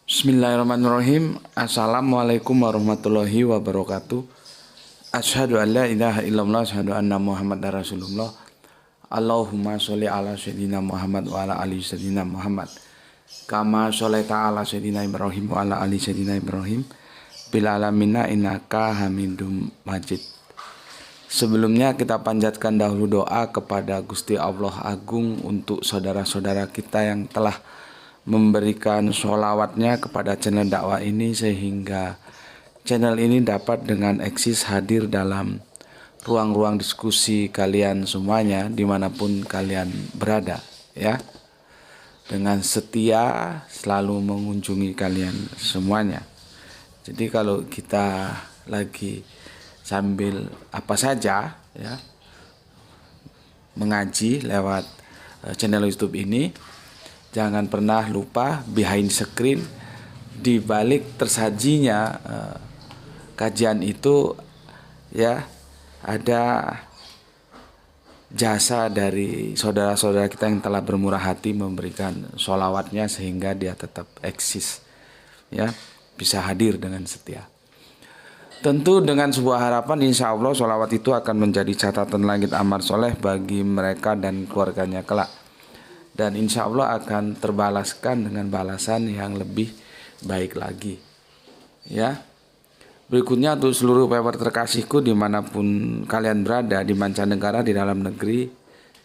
Bismillahirrahmanirrahim. Assalamualaikum warahmatullahi wabarakatuh. Asyhadu an la ilaha illallah, asyhadu anna Muhammadar Rasulullah. Allahumma sholli ala sayyidina Muhammad wa ala ali sayyidina Muhammad. Kama sholaita ala sayyidina Ibrahim wa ala ali sayyidina Ibrahim. Bil alamina innaka Hamidum Majid. Sebelumnya kita panjatkan dahulu doa kepada Gusti Allah Agung untuk saudara-saudara kita yang telah memberikan sholawatnya kepada channel dakwah ini, sehingga channel ini dapat dengan eksis hadir dalam ruang-ruang diskusi kalian semuanya dimanapun kalian berada, ya, dengan setia selalu mengunjungi kalian semuanya. Jadi kalau kita lagi sambil apa saja, ya, mengaji lewat channel YouTube ini, jangan pernah lupa behind screen, di balik tersajinya kajian itu, ya, ada jasa dari saudara-saudara kita yang telah bermurah hati memberikan sholawatnya sehingga dia tetap eksis, ya, bisa hadir dengan setia. Tentu dengan sebuah harapan, insya Allah sholawat itu akan menjadi catatan langit amal soleh bagi mereka dan keluarganya kelak. Dan insya Allah akan terbalaskan dengan balasan yang lebih baik lagi, ya. Berikutnya untuk seluruh viewer terkasihku dimanapun kalian berada, di mancanegara, di dalam negeri,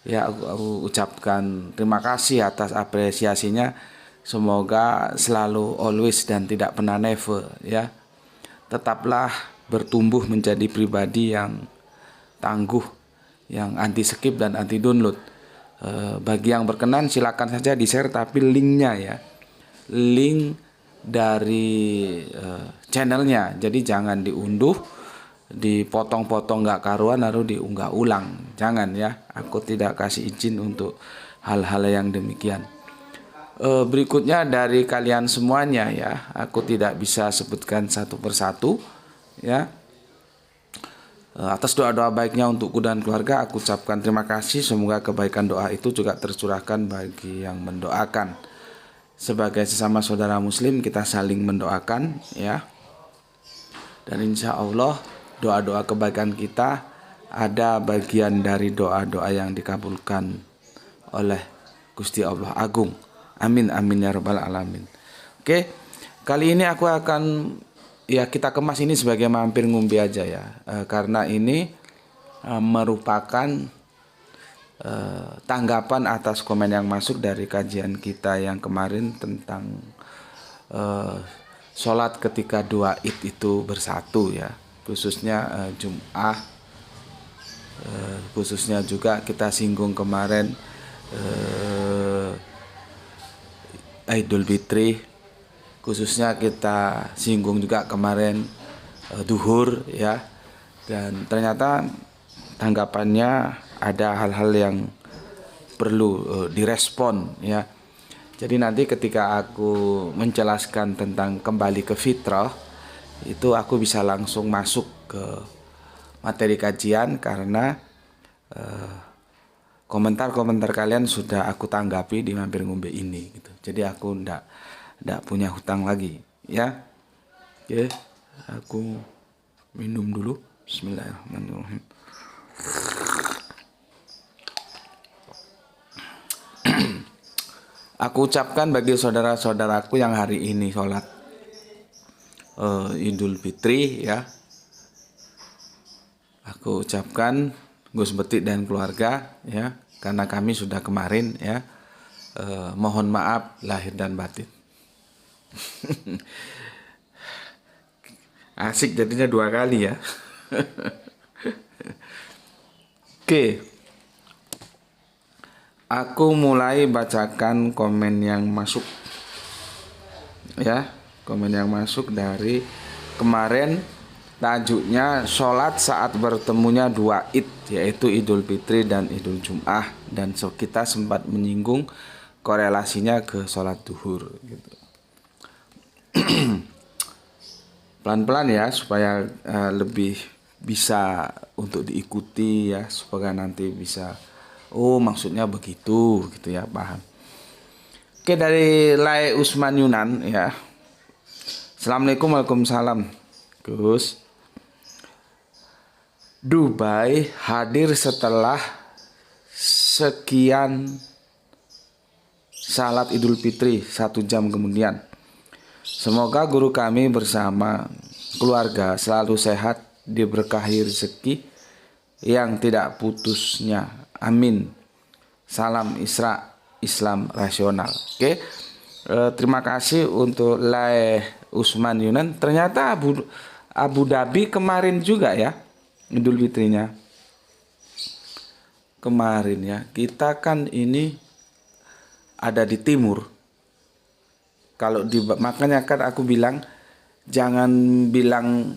ya, aku ucapkan terima kasih atas apresiasinya. Semoga selalu always dan tidak pernah never, ya. Tetaplah bertumbuh menjadi pribadi yang tangguh, yang anti skip dan anti download. Bagi yang berkenan silakan saja di-share, tapi linknya, ya, link dari channelnya. Jadi jangan diunduh, dipotong-potong nggak karuan lalu diunggah ulang. Jangan, ya. Aku tidak kasih izin untuk hal-hal yang demikian. Berikutnya dari kalian semuanya, ya, aku tidak bisa sebutkan satu persatu, ya. Atas doa-doa baiknya untukku dan keluarga, aku ucapkan terima kasih. Semoga kebaikan doa itu juga tercurahkan bagi yang mendoakan. Sebagai sesama saudara muslim, kita saling mendoakan, ya. Dan insya Allah doa-doa kebaikan kita ada bagian dari doa-doa yang dikabulkan oleh Gusti Allah Agung. Amin amin ya rabbal alamin. Oke, kali ini aku akan, ya, kita kemas ini sebagai mampir ngumpi aja, ya, karena ini merupakan tanggapan atas komen yang masuk dari kajian kita yang kemarin tentang sholat ketika dua id itu bersatu, ya, khususnya Jum'ah, khususnya juga kita singgung kemarin Idul Fitri, khususnya kita singgung juga kemarin duhur, ya. Dan ternyata tanggapannya ada hal-hal yang perlu direspon, ya. Jadi nanti ketika aku menjelaskan tentang kembali ke fitrah, itu aku bisa langsung masuk ke materi kajian karena komentar-komentar kalian sudah aku tanggapi di mampir ngombe ini, gitu. Jadi aku ndak punya hutang lagi, ya. Oke, aku minum dulu. Bismillahirrahmanirrahim. Aku ucapkan bagi saudara-saudaraku yang hari ini sholat Idul Fitri, ya, aku ucapkan Gus Betik dan keluarga, ya, karena kami sudah kemarin, ya, mohon maaf lahir dan batin. Asik jadinya dua kali, ya. Oke, aku mulai bacakan komen yang masuk, ya, komen yang masuk dari kemarin. Tajuknya sholat saat bertemunya dua id, yaitu Idul Fitri dan Idul Jum'ah, dan kita sempat menyinggung korelasinya ke sholat duhur, gitu. Pelan-pelan, ya, supaya lebih bisa untuk diikuti, ya, supaya nanti bisa, oh maksudnya begitu, gitu, ya, paham. Oke, dari Lai Usman Yunan, ya, Assalamualaikum, waalaikumsalam. Gus. Dubai hadir setelah sekian salat Idul Fitri 1 jam kemudian. Semoga guru kami bersama keluarga selalu sehat, diberkahi rezeki yang tidak putusnya. Amin. Salam Islam rasional. Oke. Terima kasih untuk Laih Usman Yunan. Ternyata Abu Dhabi kemarin juga ya Idul Fitrinya. Kemarin ya. Kita kan ini ada di timur. Makanya kan aku bilang jangan bilang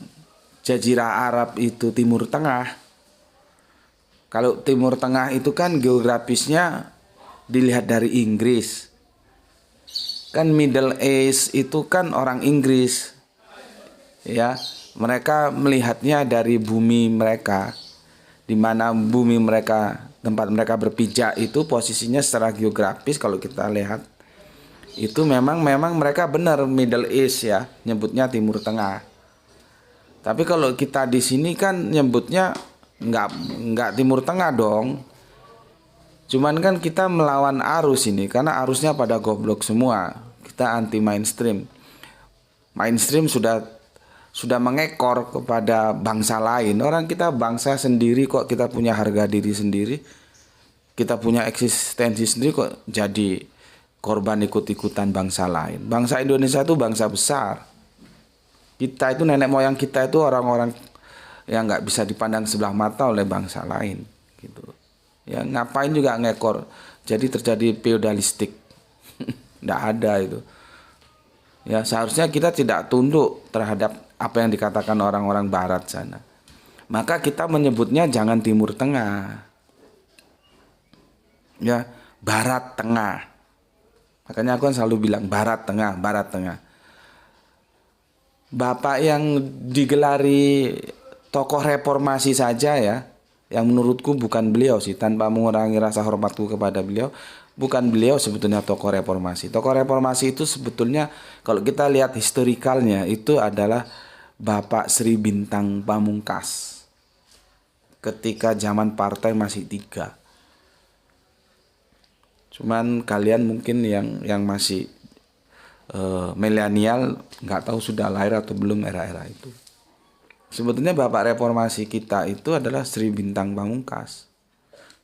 Jazirah Arab itu Timur Tengah. Kalau Timur Tengah itu kan geografisnya dilihat dari Inggris. Kan Middle East itu kan orang Inggris. Ya, mereka melihatnya dari bumi mereka. Di mana bumi mereka, tempat mereka berpijak itu posisinya secara geografis kalau kita lihat itu memang mereka benar Middle East ya, nyebutnya Timur Tengah. Tapi kalau kita di sini kan nyebutnya nggak Timur Tengah dong. Cuman kan kita melawan arus ini karena arusnya pada goblok semua. Kita anti mainstream. Mainstream sudah mengekor kepada bangsa lain. Orang kita bangsa sendiri kok, kita punya harga diri sendiri. Kita punya eksistensi sendiri kok jadi korban ikut-ikutan bangsa lain. Bangsa Indonesia itu bangsa besar. Kita itu nenek moyang kita itu orang-orang yang nggak bisa dipandang sebelah mata oleh bangsa lain, gitu. Ya ngapain juga ngekor. Jadi terjadi feodalistik. Nggak ada itu. Ya seharusnya kita tidak tunduk terhadap apa yang dikatakan orang-orang Barat sana. Maka kita menyebutnya jangan Timur Tengah. Ya Barat Tengah. Makanya aku kan selalu bilang Barat Tengah, Barat Tengah. Bapak yang digelari tokoh reformasi saja ya, yang menurutku bukan beliau sih, tanpa mengurangi rasa hormatku kepada beliau, bukan beliau sebetulnya tokoh reformasi. Tokoh reformasi itu sebetulnya kalau kita lihat historikalnya itu adalah Bapak Sri Bintang Pamungkas. Ketika zaman partai masih 3. Cuman kalian mungkin yang masih milenial nggak tahu sudah lahir atau belum era-era itu. Sebetulnya bapak reformasi kita itu adalah Sri Bintang Pamungkas,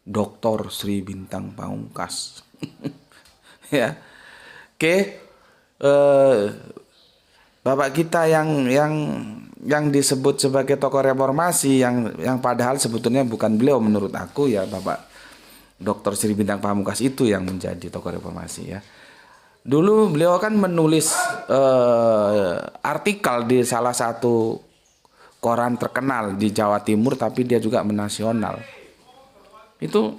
Dr. Sri Bintang Pamungkas. Ya, oke. Bapak kita yang disebut sebagai tokoh reformasi yang padahal sebetulnya bukan beliau menurut aku ya, Bapak Dr. Sri Bintang Pamungkas itu yang menjadi tokoh reformasi ya. Dulu beliau kan menulis artikel di salah satu koran terkenal di Jawa Timur, tapi dia juga menasional. Itu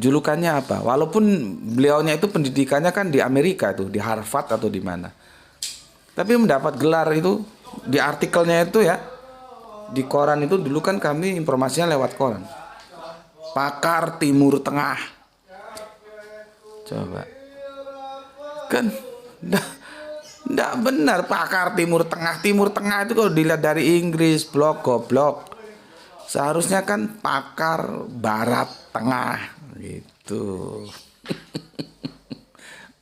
julukannya apa? Walaupun beliaunya itu pendidikannya kan di Amerika tuh, di Harvard atau di mana. Tapi mendapat gelar itu di artikelnya itu ya. Di koran itu dulu kan kami informasinya lewat koran. Pakar Timur Tengah. Coba. Kan enggak benar pakar Timur Tengah. Timur Tengah itu kalau dilihat dari Inggris, goblok. Seharusnya kan pakar Barat Tengah gitu.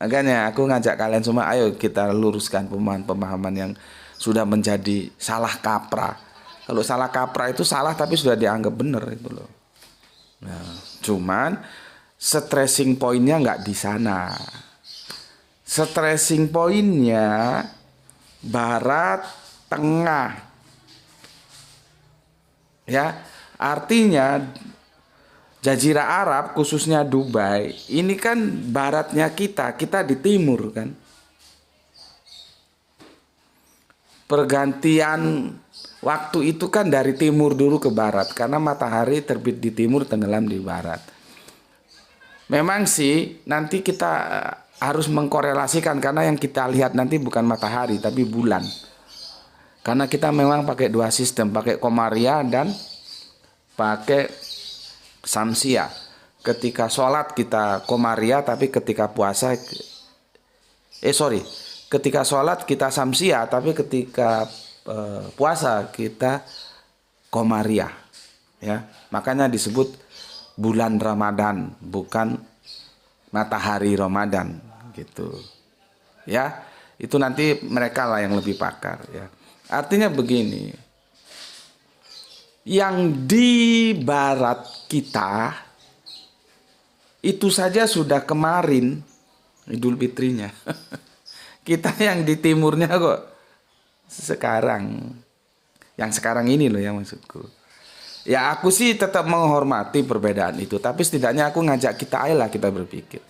Makanya aku ngajak kalian semua, ayo kita luruskan pemahaman yang sudah menjadi salah kaprah. Kalau salah kaprah itu salah tapi sudah dianggap benar itu loh. Nah, cuman stressing pointnya nggak di sana. Stressing pointnya Barat Tengah. Ya, artinya Jazirah Arab khususnya Dubai ini kan baratnya kita di timur kan. Pergantian waktu itu kan dari timur dulu ke barat karena matahari terbit di timur, tenggelam di barat. Memang sih nanti kita harus mengkorelasikan karena yang kita lihat nanti bukan matahari tapi bulan. Karena kita memang pakai 2 sistem, pakai Qomariyah dan pakai Syamsiyah. Ketika sholat kita Qomariyah, tapi ketika puasa ketika sholat kita samsia, tapi ketika puasa kita komariah. Ya, makanya disebut bulan Ramadan, bukan matahari Ramadan gitu. Ya, itu nanti mereka lah yang lebih pakar ya. Artinya begini, yang di barat kita itu saja sudah kemarin Idul Fitrinya. Kita yang di timurnya kok sekarang. Yang sekarang ini loh yang maksudku. Ya aku sih tetap menghormati perbedaan itu, tapi setidaknya aku ngajak kita ayolah kita berpikir.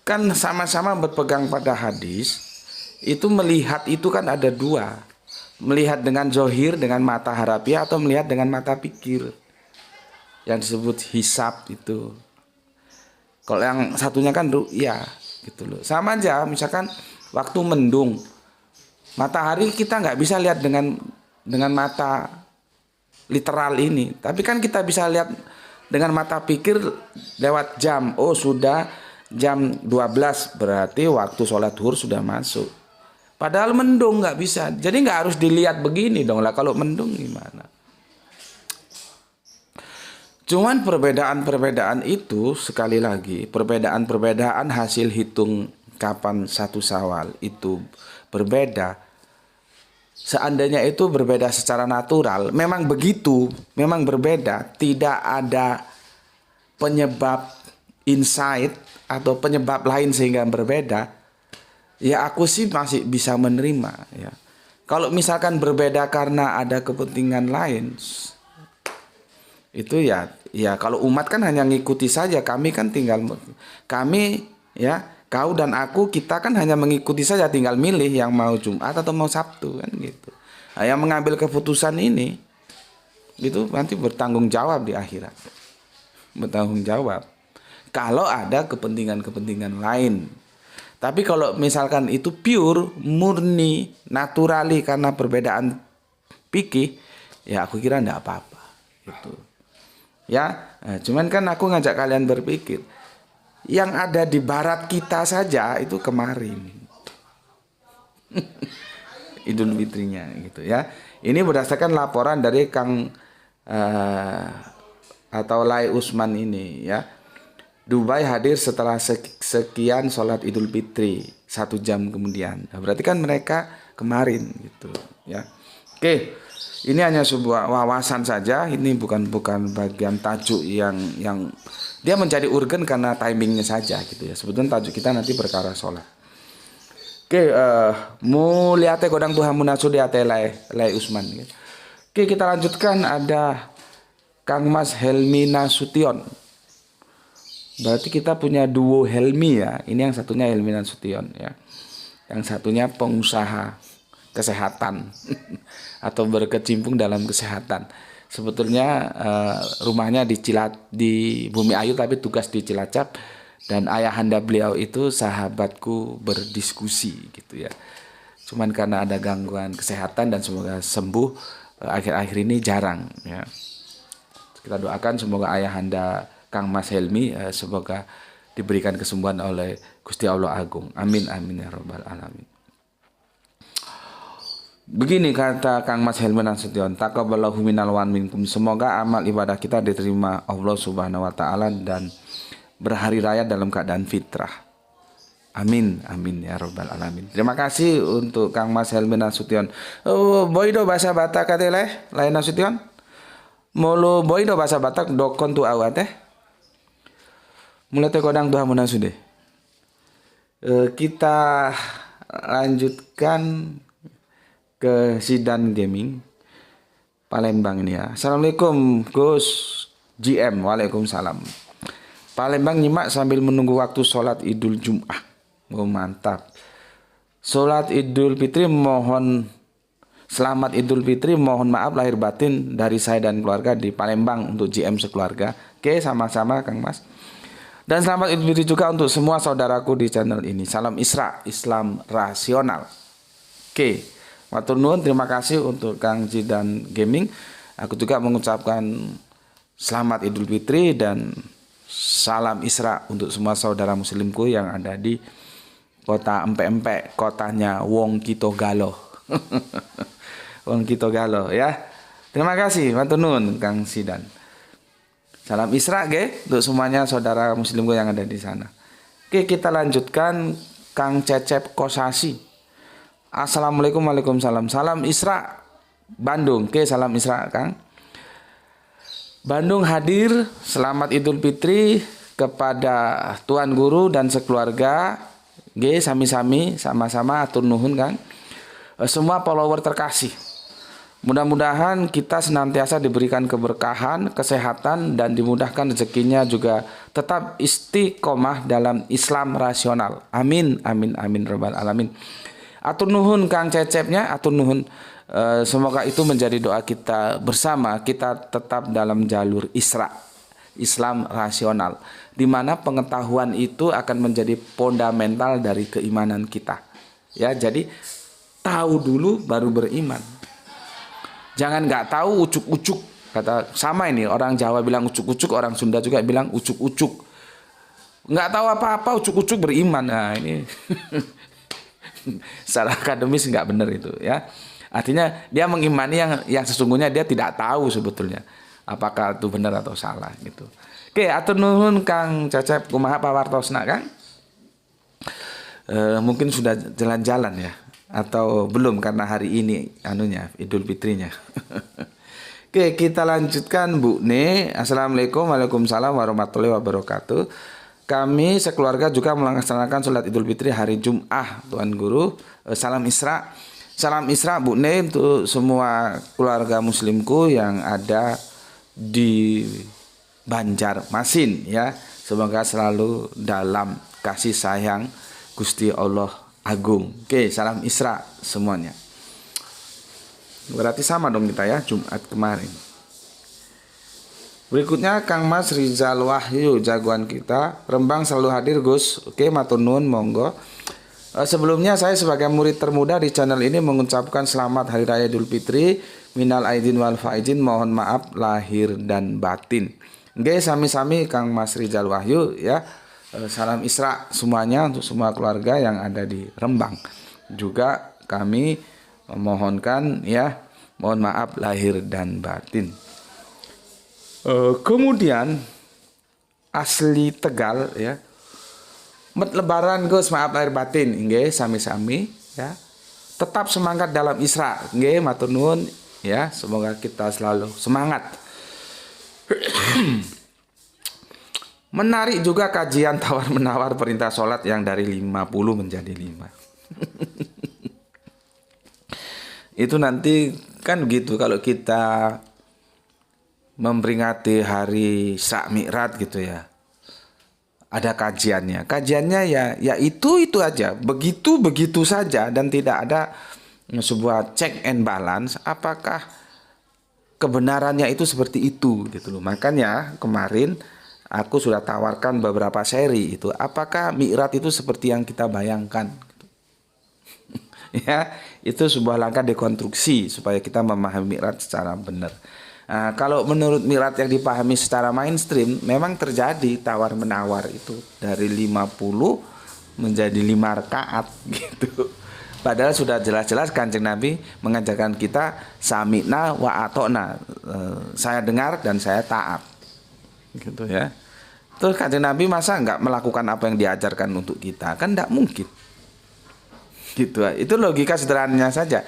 Kan sama-sama berpegang pada hadis, itu melihat itu kan ada dua. Melihat dengan zohir, dengan mata harafiah, atau melihat dengan mata pikir. Yang disebut hisab itu. Kalau yang satunya kan ru'yah gitu loh. Sama aja misalkan waktu mendung. Matahari kita nggak bisa lihat dengan mata literal ini. Tapi kan kita bisa lihat dengan mata pikir lewat jam. Oh sudah jam 12 berarti waktu sholat zuhur sudah masuk. Padahal mendung nggak bisa. Jadi nggak harus dilihat begini dong lah. Kalau mendung gimana? Cuman perbedaan-perbedaan itu sekali lagi perbedaan-perbedaan hasil hitung kapan satu Syawal itu berbeda. Seandainya itu berbeda secara natural, memang begitu, memang berbeda, tidak ada penyebab insight atau penyebab lain sehingga berbeda. Ya aku sih masih bisa menerima ya. Kalau misalkan berbeda karena ada kepentingan lain, itu ya kalau umat kan hanya ngikuti saja, kami kan tinggal kami ya kau dan aku kita kan hanya mengikuti saja, tinggal milih yang mau Jumat atau mau Sabtu kan gitu. Nah, yang mengambil keputusan ini itu nanti bertanggung jawab di akhirat, bertanggung jawab kalau ada kepentingan-kepentingan lain. Tapi kalau misalkan itu pure murni naturali karena perbedaan fikih, ya aku kira enggak apa-apa gitu. Ya, cuman kan aku ngajak kalian berpikir. Yang ada di barat kita saja itu kemarin. Idul Fitrinya gitu ya. Ini berdasarkan laporan dari Kang atau Lai Usman ini ya. Dubai hadir setelah sekian sholat Idul Fitri 1 jam kemudian. Nah, berarti kan mereka kemarin gitu ya. Oke. Ini hanya sebuah wawasan saja. Ini bukan bagian tajuk yang dia menjadi urgen karena timingnya saja gitu ya. Sebetulnya tajuk kita nanti perkara sholat. Oke, muliate godang Tuhan munasudiate Lai Usman. Oke, kita lanjutkan ada Kang Mas Helmi Nasution. Berarti kita punya duo Helmi ya. Ini yang satunya Helmi Nasution ya. Yang satunya pengusaha kesehatan atau berkecimpung dalam kesehatan. Sebetulnya rumahnya di Bumi Ayu tapi tugas di Cilacap, dan ayahanda beliau itu sahabatku berdiskusi gitu ya. Cuman karena ada gangguan kesehatan dan semoga sembuh, akhir-akhir ini jarang ya. Kita doakan semoga ayahanda Kang Mas Helmi semoga diberikan kesembuhan oleh Gusti Allah Agung. Amin amin ya rabbal alamin. Begini kata Kang Mas Helmi Nasution, taqabbalallahu minal wan minkum. Semoga amal ibadah kita diterima Allah Subhanahu wa taala dan berhari raya dalam keadaan fitrah. Amin amin ya rabbal alamin. Terima kasih untuk Kang Mas Helmi Nasution. Oh, boido bahasa Batak katele lain Nasution. Mulu boido bahasa Batak dokon tu awat Mulai kodang Tuhan munasude. Kita lanjutkan ke Sidan Gaming Palembang ini ya. Assalamualaikum Gus GM. Waalaikumsalam. Palembang nyimak sambil menunggu waktu sholat Idul Jum'ah. Oh mantap. Sholat Idul Fitri mohon selamat Idul Fitri, mohon maaf lahir batin dari saya dan keluarga di Palembang untuk GM sekeluarga. Oke, sama-sama Kang Mas. Dan selamat Idul Fitri juga untuk semua saudaraku di channel ini. Salam Isra, Islam rasional. Oke. Matur nuwun, terima kasih untuk Kang Sidan Gaming. Aku juga mengucapkan selamat Idul Fitri dan salam Isra untuk semua saudara muslimku yang ada di kota empek-empek, kotanya Wong Kito Galo. Wong Kito Galo ya. Terima kasih, matur nuwun Kang Sidan. Salam Isra ge untuk semuanya saudara muslimku yang ada di sana. Oke, kita lanjutkan Kang Cecep Kosasi. Assalamualaikum, waalaikumsalam. Salam Isra Bandung. Oke, salam Isra Kang. Bandung hadir, selamat Idul Fitri kepada Tuan Guru dan sekeluarga. Oke, sami-sami, sama-sama atur nuhun Kang. Semua follower terkasih. Mudah-mudahan kita senantiasa diberikan keberkahan, kesehatan, dan dimudahkan rezekinya juga tetap istiqomah dalam Islam rasional. Amin, amin, amin, rabbal alamin. Atur nuhun Kang Cecepnya, atur nuhun. Semoga itu menjadi doa kita bersama. Kita tetap dalam jalur Isra, Islam rasional, di mana pengetahuan itu akan menjadi fundamental dari keimanan kita. Ya, jadi tahu dulu baru beriman. Jangan nggak tahu ucuk-ucuk. Kata sama ini, orang Jawa bilang ucuk-ucuk, orang Sunda juga bilang ucuk-ucuk. Nggak tahu apa-apa ucuk-ucuk beriman. Nah ini secara akademis nggak benar itu ya. Artinya dia mengimani yang sesungguhnya dia tidak tahu sebetulnya apakah itu benar atau salah gitu. Oke, atur nuhun Kang Cecep, kumaha pawartosna Kang? Mungkin sudah jalan-jalan ya. Atau belum karena hari ini Idul Fitrinya. Oke, kita lanjutkan Bu Ne. Assalamualaikum, waalaikumsalam warahmatullahi wabarakatuh. Kami sekeluarga juga melaksanakan sholat Idul Fitri hari Jum'ah Tuan Guru. Salam Isra. Salam Isra Bu Ne untuk semua keluarga muslimku yang ada di Banjarmasin ya. Semoga selalu dalam kasih sayang Gusti Allah Agung. Oke, salam Isra semuanya. Berarti sama dong kita ya, Jumat kemarin. Berikutnya Kang Mas Rizal Wahyu, jagoan kita. Rembang selalu hadir Gus. Oke, matur nuwun, monggo. Sebelumnya saya sebagai murid termuda di channel ini mengucapkan selamat Hari Raya Idul Fitri. Minal aidin wal faizin, mohon maaf lahir dan batin. Oke, sami-sami Kang Mas Rizal Wahyu ya. Salam Isra semuanya untuk semua keluarga yang ada di Rembang. Juga kami memohonkan ya, mohon maaf lahir dan batin. Kemudian asli Tegal ya. Met lebaran Gus, maaf lahir batin nggih sami-sami ya. Tetap semangat dalam Isra nggih, matur nuwun ya. Semoga kita selalu semangat. Menarik juga kajian tawar-menawar perintah sholat yang dari 50 menjadi 5. Itu nanti kan begitu kalau kita memperingati hari Isra Mi'raj gitu ya. Ada kajiannya. Kajiannya ya itu aja. Begitu saja dan tidak ada sebuah check and balance apakah kebenarannya itu seperti itu gitu loh. Makanya kemarin aku sudah tawarkan beberapa seri itu. Apakah Mi'raj itu seperti yang kita bayangkan? Ya, itu sebuah langkah dekonstruksi supaya kita memahami Mi'raj secara benar. Nah, kalau menurut Mi'raj yang dipahami secara mainstream, memang terjadi tawar-menawar itu dari 50 menjadi 5 rakaat gitu. Padahal sudah jelas-jelas Kanjeng Nabi mengajarkan kita sami'na wa ata'na. Saya dengar dan saya taat. Gitu ya. Terus Kanjeng Nabi masa nggak melakukan apa yang diajarkan untuk kita? Kan nggak mungkin. Gitu. Itu logika sederhananya saja.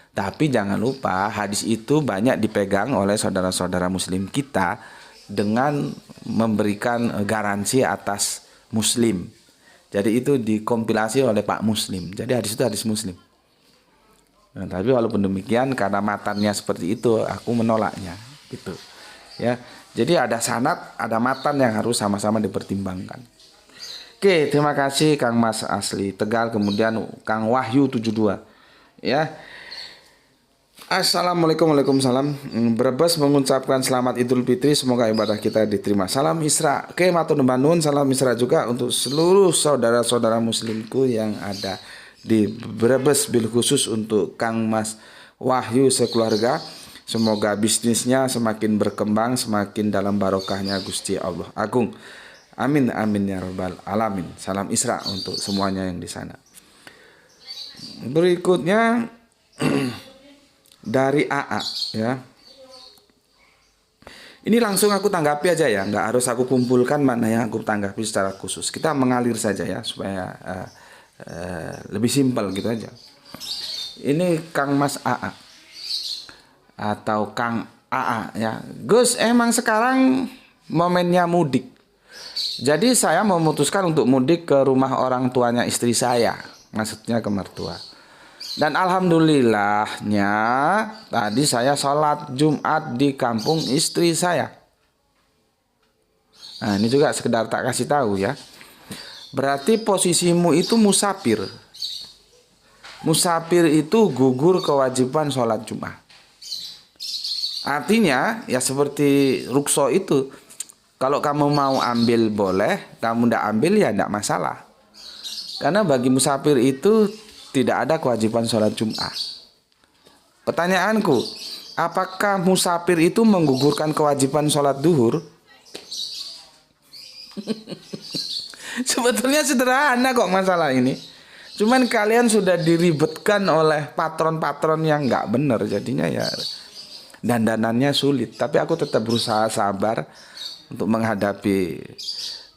Tapi jangan lupa hadis itu banyak dipegang oleh saudara-saudara muslim kita dengan memberikan garansi atas muslim. Jadi itu dikompilasi oleh Pak Muslim. Jadi hadis itu hadis muslim. Nah, tapi walaupun demikian karena matannya seperti itu aku menolaknya gitu. Ya. Jadi ada sanad, ada matan yang harus sama-sama dipertimbangkan. Oke, terima kasih Kang Mas asli Tegal, kemudian Kang Wahyu 72. Ya. Assalamualaikum, waalaikumsalam. Brebes mengucapkan selamat Idul Fitri, semoga ibadah kita diterima. Salam Isra. Oke, matur nuwun, salam Isra juga untuk seluruh saudara-saudara muslimku yang ada di Brebes, bil khusus untuk Kang Mas Wahyu sekeluarga. Semoga bisnisnya semakin berkembang, semakin dalam barokahnya Gusti Allah Agung. Amin, amin ya rabbal alamin. Salam Isra untuk semuanya yang di sana. Berikutnya dari AA ya. Ini langsung aku tanggapi aja ya, nggak harus aku kumpulkan mana yang aku tanggapi secara khusus. Kita mengalir saja ya supaya lebih simpel gitu aja. Ini Kang Mas AA atau Kang AA ya. Gus, emang sekarang momennya mudik. Jadi saya memutuskan untuk mudik ke rumah orang tuanya istri saya, maksudnya ke mertua. Dan alhamdulillahnya tadi saya sholat Jumat di kampung istri saya. Nah, ini juga sekedar tak kasih tahu ya. Berarti posisimu itu musafir. Musafir itu gugur kewajiban sholat Jumat. Artinya ya seperti rukso itu. Kalau kamu mau ambil boleh, kamu tidak ambil ya tidak masalah. Karena bagi musafir itu tidak ada kewajiban sholat Jumat. Pertanyaanku, apakah musafir itu menggugurkan kewajiban sholat duhur? Sebetulnya sederhana kok masalah ini. Cuman kalian sudah diribetkan oleh patron-patron yang nggak benar. Jadinya ya dandanannya sulit. Tapi aku tetap berusaha sabar untuk menghadapi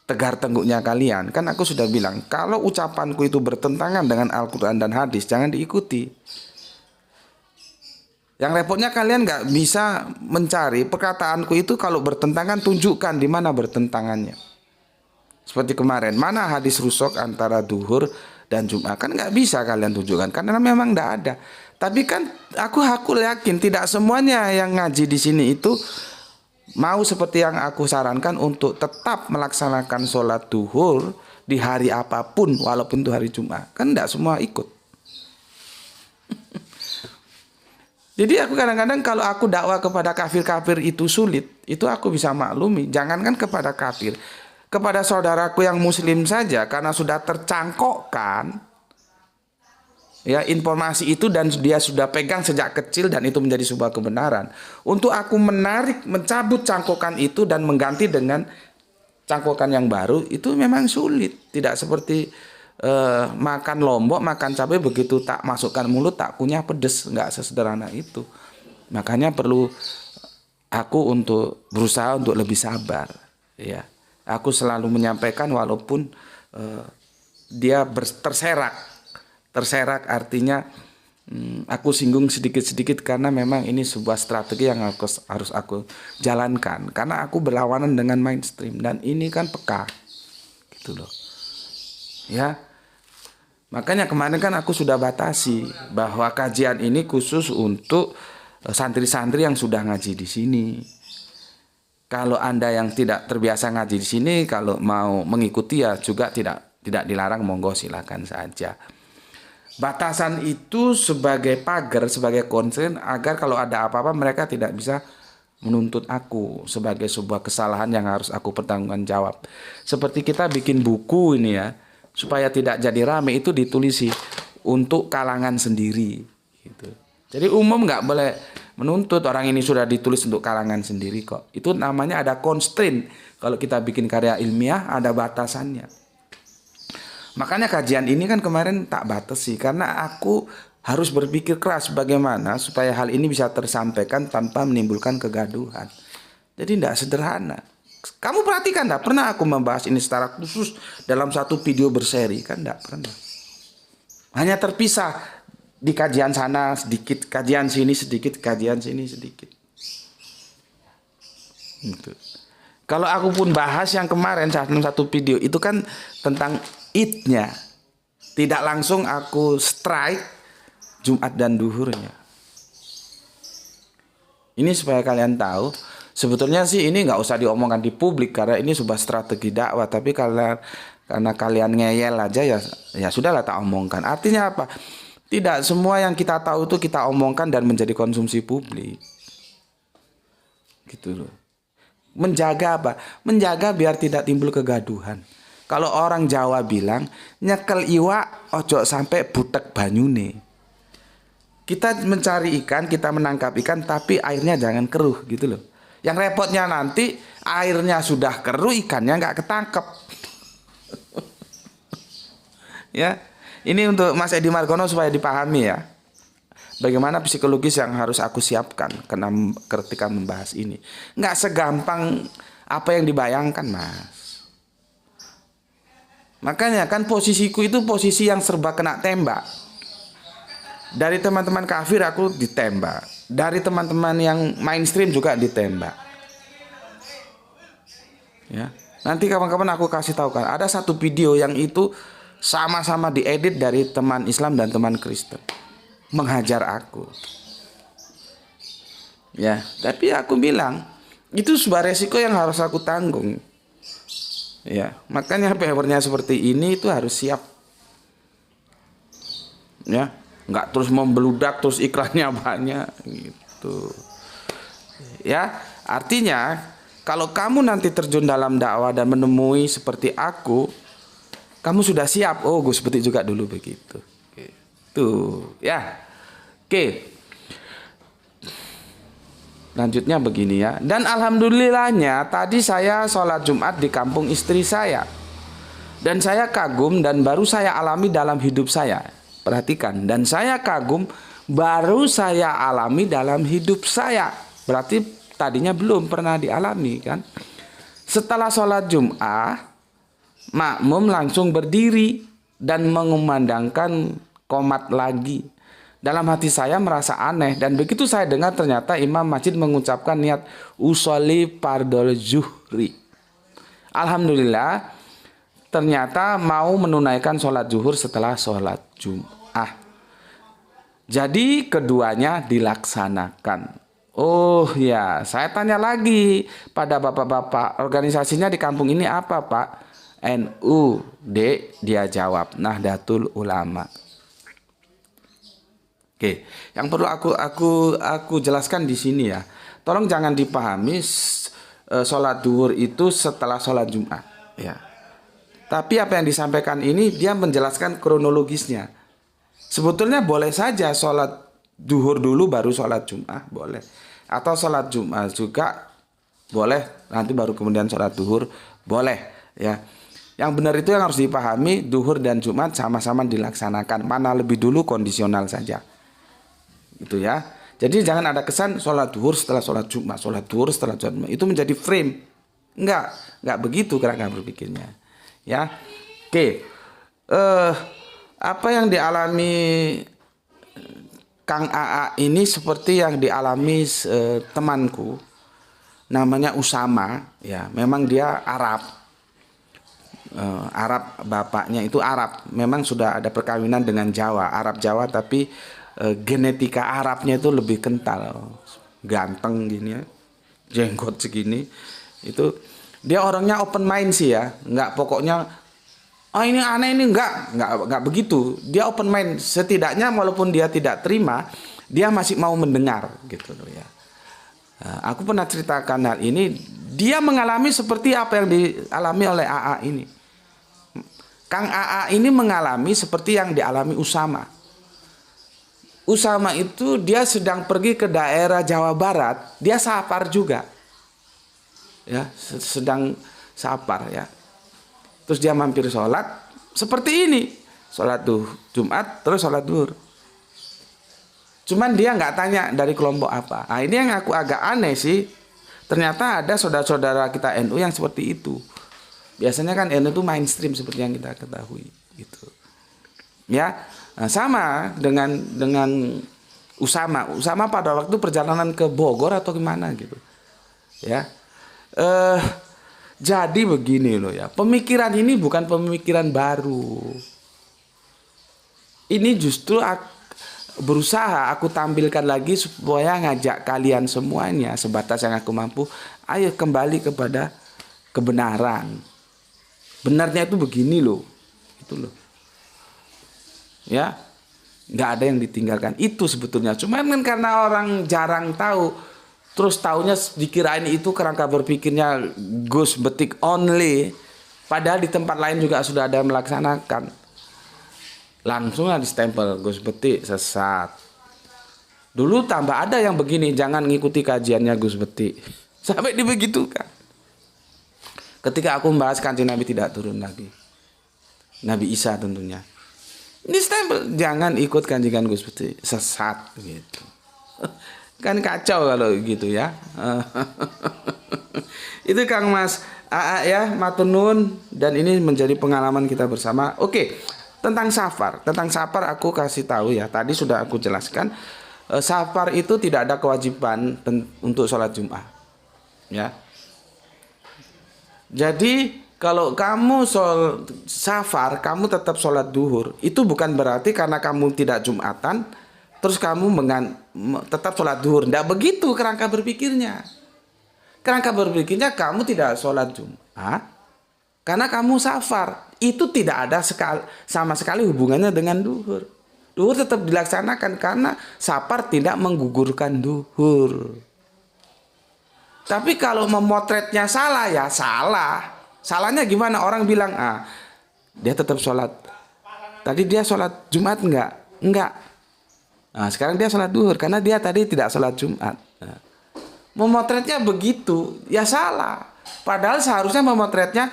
tegar tengguknya kalian. Kan aku sudah bilang, kalau ucapanku itu bertentangan dengan Al-Quran dan hadis, jangan diikuti. Yang repotnya kalian nggak bisa mencari perkataanku itu kalau bertentangan, tunjukkan di mana bertentangannya. Seperti kemarin, mana hadis rusuk antara duhur dan Jumat, kan nggak bisa kalian tunjukkan karena memang nggak ada. Tapi kan aku yakin tidak semuanya yang ngaji di sini itu mau seperti yang aku sarankan untuk tetap melaksanakan sholat duhur di hari apapun walaupun itu hari Jumat. Kan tidak semua ikut. Jadi aku kadang-kadang kalau aku dakwah kepada kafir-kafir itu sulit, itu aku bisa maklumi. Jangankan kepada kafir, kepada saudaraku yang muslim saja karena sudah tercangkokkan ya informasi itu dan dia sudah pegang sejak kecil dan itu menjadi sebuah kebenaran. Untuk aku mencabut cangkokan itu dan mengganti dengan cangkokan yang baru itu memang sulit. Tidak seperti makan lombok, makan cabai begitu tak masukkan mulut tak kunyah pedes, nggak sesederhana itu. Makanya perlu aku untuk berusaha untuk lebih sabar. Ya, aku selalu menyampaikan walaupun dia terserak artinya aku singgung sedikit-sedikit karena memang ini sebuah strategi yang harus aku jalankan karena aku berlawanan dengan mainstream dan ini kan peka gitu loh ya. Makanya kemarin kan aku sudah batasi bahwa kajian ini khusus untuk santri-santri yang sudah ngaji di sini. Kalau Anda yang tidak terbiasa ngaji di sini, kalau mau mengikuti ya juga tidak dilarang, monggo silakan saja. Batasan itu sebagai pagar, sebagai konsen agar kalau ada apa-apa mereka tidak bisa menuntut aku sebagai sebuah kesalahan yang harus aku pertanggungan jawab. Seperti kita bikin buku ini ya, supaya tidak jadi rame itu ditulisi untuk kalangan sendiri. Gitu. Jadi umum nggak boleh menuntut orang ini sudah ditulis untuk kalangan sendiri kok. Itu namanya ada constraint. Kalau kita bikin karya ilmiah ada batasannya. Makanya kajian ini kan kemarin tak batasi karena aku harus berpikir keras bagaimana supaya hal ini bisa tersampaikan tanpa menimbulkan kegaduhan. Jadi tidak sederhana. Kamu perhatikan tidak pernah aku membahas ini secara khusus dalam satu video berseri kan tidak pernah. Hanya terpisah di kajian sana sedikit, kajian sini sedikit, kajian sini sedikit. Gitu. Kalau aku pun bahas yang kemarin satu video itu kan tentang idnya, tidak langsung aku strike Jumat dan duhurnya. Ini supaya kalian tahu, sebetulnya sih ini nggak usah diomongkan di publik karena ini sebuah strategi dakwah. Tapi karena kalian ngeyel aja ya sudahlah tak omongkan. Artinya apa? Tidak semua yang kita tahu itu kita omongkan dan menjadi konsumsi publik. Gitu loh. Menjaga apa? Menjaga biar tidak timbul kegaduhan. Kalau orang Jawa bilang nyekel iwak ojo sampai butek banyune. Kita mencari ikan, kita menangkap ikan tapi airnya jangan keruh gitu loh. Yang repotnya nanti airnya sudah keruh, ikannya nggak ketangkep. Ya, Ini untuk Mas Edi Margono supaya dipahami ya. Bagaimana psikologis yang harus aku siapkan ketika membahas ini. Nggak segampang apa yang dibayangkan, Mas. Makanya kan posisiku itu posisi yang serba kena tembak. Dari teman-teman kafir aku ditembak. Dari teman-teman yang mainstream juga ditembak. Ya. Nanti kawan-kawan aku kasih tahu kan. Ada satu video yang itu sama-sama diedit dari teman Islam dan teman Kristen. Menghajar aku. Ya, tapi aku bilang itu sebuah resiko yang harus aku tanggung. Ya, makanya papernya seperti ini itu harus siap. Ya, nggak terus membeludak terus iklannya banyak gitu. Ya, artinya kalau kamu nanti terjun dalam dakwah dan menemui seperti aku, kamu sudah siap. Oh, Gus Beti juga dulu begitu. Tuh, ya. Oke. Lanjutnya begini ya. Dan alhamdulillahnya tadi saya sholat Jumat di kampung istri saya. Dan saya kagum dan baru saya alami dalam hidup saya. Perhatikan, dan saya kagum baru saya alami dalam hidup saya. Berarti tadinya belum pernah dialami kan. Setelah sholat Jumat, makmum langsung berdiri dan mengumandangkan qomat lagi. Dalam hati saya merasa aneh dan begitu saya dengar ternyata imam masjid mengucapkan niat usolli fardhol zuhri. Alhamdulillah ternyata mau menunaikan sholat zuhur setelah sholat Jum'ah. Jadi keduanya dilaksanakan. Oh ya, saya tanya lagi pada bapak-bapak, organisasinya di kampung ini apa Pak? NU. Dia jawab Nahdlatul Ulama. Oke, yang perlu aku jelaskan di sini ya. Tolong jangan dipahami sholat duhur itu setelah sholat Jumat, ya. Tapi apa yang disampaikan ini dia menjelaskan kronologisnya. Sebetulnya boleh saja sholat duhur dulu baru sholat Jumat, boleh. Atau sholat Jumat juga boleh, nanti baru kemudian sholat duhur, boleh, ya. Yang benar itu yang harus dipahami, duhur dan Jumat sama-sama dilaksanakan. Mana lebih dulu kondisional saja. Itu ya. Jadi jangan ada kesan sholat duhur setelah sholat Jumat, sholat duhur setelah sholat Jumat. Itu menjadi frame. Enggak begitu cara berpikirnya. Ya. Oke. Apa yang dialami Kang AA ini seperti yang dialami temanku. Namanya Usama, ya. Memang dia Arab. Arab bapaknya itu Arab. Memang sudah ada perkawinan dengan Jawa, Arab Jawa tapi genetika Arabnya itu lebih kental, ganteng gini ya, jenggot segini, itu dia orangnya open mind sih ya, nggak pokoknya oh ini aneh ini nggak begitu, dia open mind, setidaknya walaupun dia tidak terima, dia masih mau mendengar gitu loh ya. Aku pernah ceritakan hal ini, dia mengalami seperti apa yang dialami oleh AA ini. Kang AA ini mengalami seperti yang dialami Usama. Usama itu dia sedang pergi ke daerah Jawa Barat, dia safar juga. Ya, sedang safar ya. Terus dia mampir sholat seperti ini. Sholat Jumat terus sholat duhur. Cuman dia nggak tanya dari kelompok apa. Nah ini yang aku agak aneh sih. Ternyata ada saudara-saudara kita NU yang seperti itu. Biasanya kan NU itu mainstream seperti yang kita ketahui gitu. Ya. Nah, sama dengan Usama pada waktu perjalanan ke Bogor atau gimana gitu. Ya. Jadi begini loh ya. Pemikiran ini bukan pemikiran baru. Ini justru berusaha aku tampilkan lagi supaya ngajak kalian semuanya sebatas yang aku mampu, ayo kembali kepada kebenaran. Benarnya itu begini loh. Itu loh. Ya, nggak ada yang ditinggalkan itu sebetulnya. Cuma kan karena orang jarang tahu, terus taunya dikirain itu kerangka berpikirnya Gus Betik only, padahal di tempat lain juga sudah ada yang melaksanakan. Langsung di stempel Gus Betik sesat. Dulu tambah ada yang begini, jangan ngikuti kajiannya Gus Betik. Sampai dibegitukan. Ketika aku membahas Kanjeng Nabi tidak turun lagi, Nabi Isa tentunya. Ini stempel, jangan ikut kanjingan Gus Putih, sesat gitu. Kan kacau kalau gitu ya. Itu Kang Mas AA ya, matur nuwun, dan ini menjadi pengalaman kita bersama. Oke, tentang safar. Tentang safar aku kasih tahu ya. Tadi sudah aku jelaskan. Safar itu tidak ada kewajiban untuk sholat Jumat. Ya. Jadi kalau kamu safar, kamu tetap sholat duhur. Itu bukan berarti karena kamu tidak Jumatan, terus kamu tetap sholat duhur. Tidak begitu kerangka berpikirnya. Kerangka berpikirnya kamu tidak sholat Jumat, karena kamu safar. Itu tidak ada sama sekali hubungannya dengan duhur. Duhur tetap dilaksanakan karena safar tidak menggugurkan duhur. Tapi kalau memotretnya salah, ya salah. Salahnya gimana? Orang bilang, dia tetap sholat. Tadi dia sholat Jumat enggak? Enggak. Nah, sekarang dia sholat duhur karena dia tadi tidak sholat Jumat. Nah, memotretnya begitu, ya salah. Padahal seharusnya memotretnya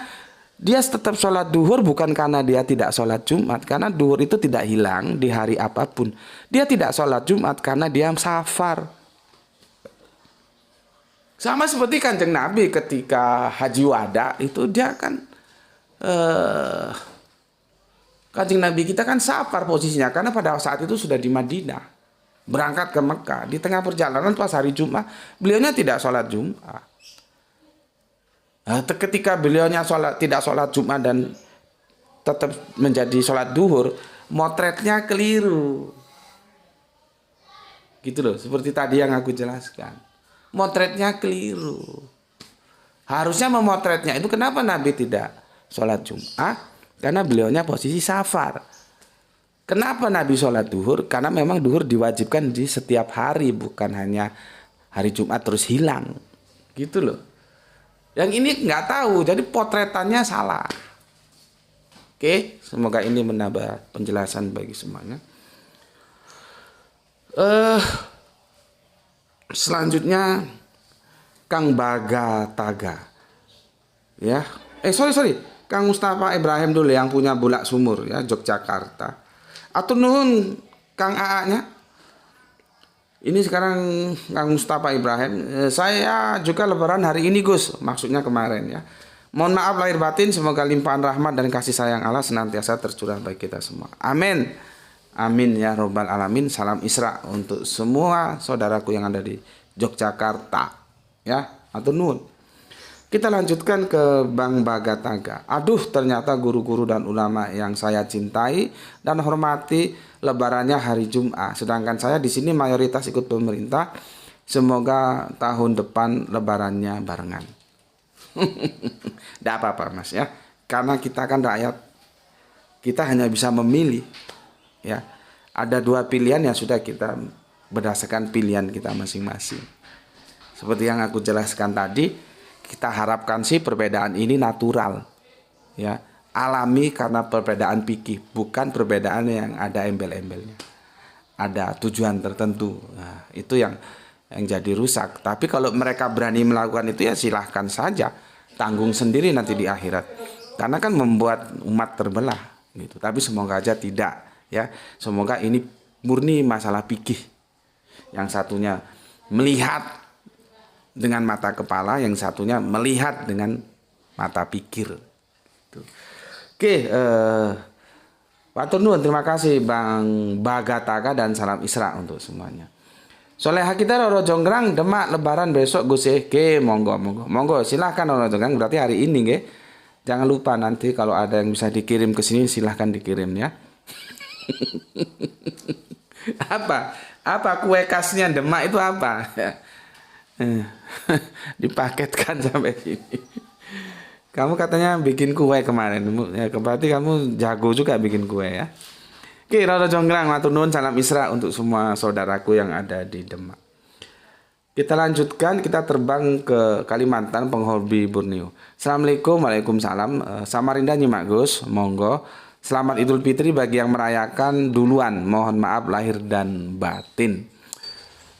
dia tetap sholat duhur bukan karena dia tidak sholat Jumat. Karena duhur itu tidak hilang di hari apapun. Dia tidak sholat Jumat karena dia safar. Sama seperti Kanjeng Nabi ketika Haji Wada itu dia kan Kanjeng Nabi kita kan safar posisinya karena pada saat itu sudah di Madinah, berangkat ke Mekah. Di tengah perjalanan pas hari Jumat beliaunya tidak sholat Jumat. Nah, ketika beliaunya tidak sholat Jumat dan tetap menjadi sholat duhur, motretnya keliru. Gitu loh, seperti tadi yang aku jelaskan. Motretnya keliru. Harusnya memotretnya itu kenapa Nabi tidak sholat Jumat? Karena beliaunya posisi safar. Kenapa Nabi sholat duhur? Karena memang duhur diwajibkan di setiap hari, bukan hanya hari Jumat terus hilang. Gitu loh. Yang ini nggak tahu, jadi potretannya salah. Oke, semoga ini menambah penjelasan bagi semuanya. Selanjutnya Kang Bagataga. Ya. Sorry. Kang Mustafa Ibrahim dulu yang punya Bulak Sumur ya, Yogyakarta. Atur nuhun Kang AA-nya. Ini sekarang Kang Mustafa Ibrahim. Saya juga lebaran hari ini Gus, maksudnya kemarin ya. Mohon maaf lahir batin, semoga limpahan rahmat dan kasih sayang Allah senantiasa tercurah bagi kita semua. Amin. Amin ya robbal alamin. Salam Isra untuk semua saudaraku yang ada di Yogyakarta. Ya, atur nuhun. Kita lanjutkan ke Bang Bagataga. Aduh, ternyata guru-guru dan ulama yang saya cintai dan hormati lebarannya hari Jumat. Sedangkan saya di sini mayoritas ikut pemerintah. Semoga tahun depan lebarannya barengan. Tidak apa-apa Mas ya. Karena kita kan rakyat. Kita hanya bisa memilih. Ya, ada dua pilihan yang sudah kita berdasarkan pilihan kita masing-masing. Seperti yang aku jelaskan tadi, kita harapkan sih perbedaan ini natural, ya, alami karena perbedaan fikih, bukan perbedaan yang ada embel-embelnya, ada tujuan tertentu. Nah, itu yang jadi rusak. Tapi kalau mereka berani melakukan itu ya silahkan saja, tanggung sendiri nanti di akhirat. Karena kan membuat umat terbelah, gitu. Tapi semoga aja tidak. Ya, semoga ini murni masalah fikih. Yang satunya melihat dengan mata kepala, yang satunya melihat dengan mata pikir. Oke, Matur nuwun, terima kasih Bang Bagataga dan salam Isra untuk semuanya. Soleha kita Roro Jonggrang Demak lebaran besok Gus Oke, monggo silahkan Roro Jonggrang, berarti hari ini nggih. Jangan lupa nanti kalau ada yang bisa dikirim ke sini silahkan dikirim ya. Apa kue khasnya Demak itu apa? Dipaketkan sampai sini. Kamu katanya bikin kue kemarin, ya, berarti kamu jago juga bikin kue ya. Oke, Roro Jonggrang, matur nuwun, salam Isra untuk semua saudaraku yang ada di Demak. Kita lanjutkan, kita terbang ke Kalimantan, penghobi Borneo. Assalamualaikum, waalaikumsalam. Samarinda nyimak Gus, monggo. Selamat Idul Fitri bagi yang merayakan duluan. Mohon maaf lahir dan batin.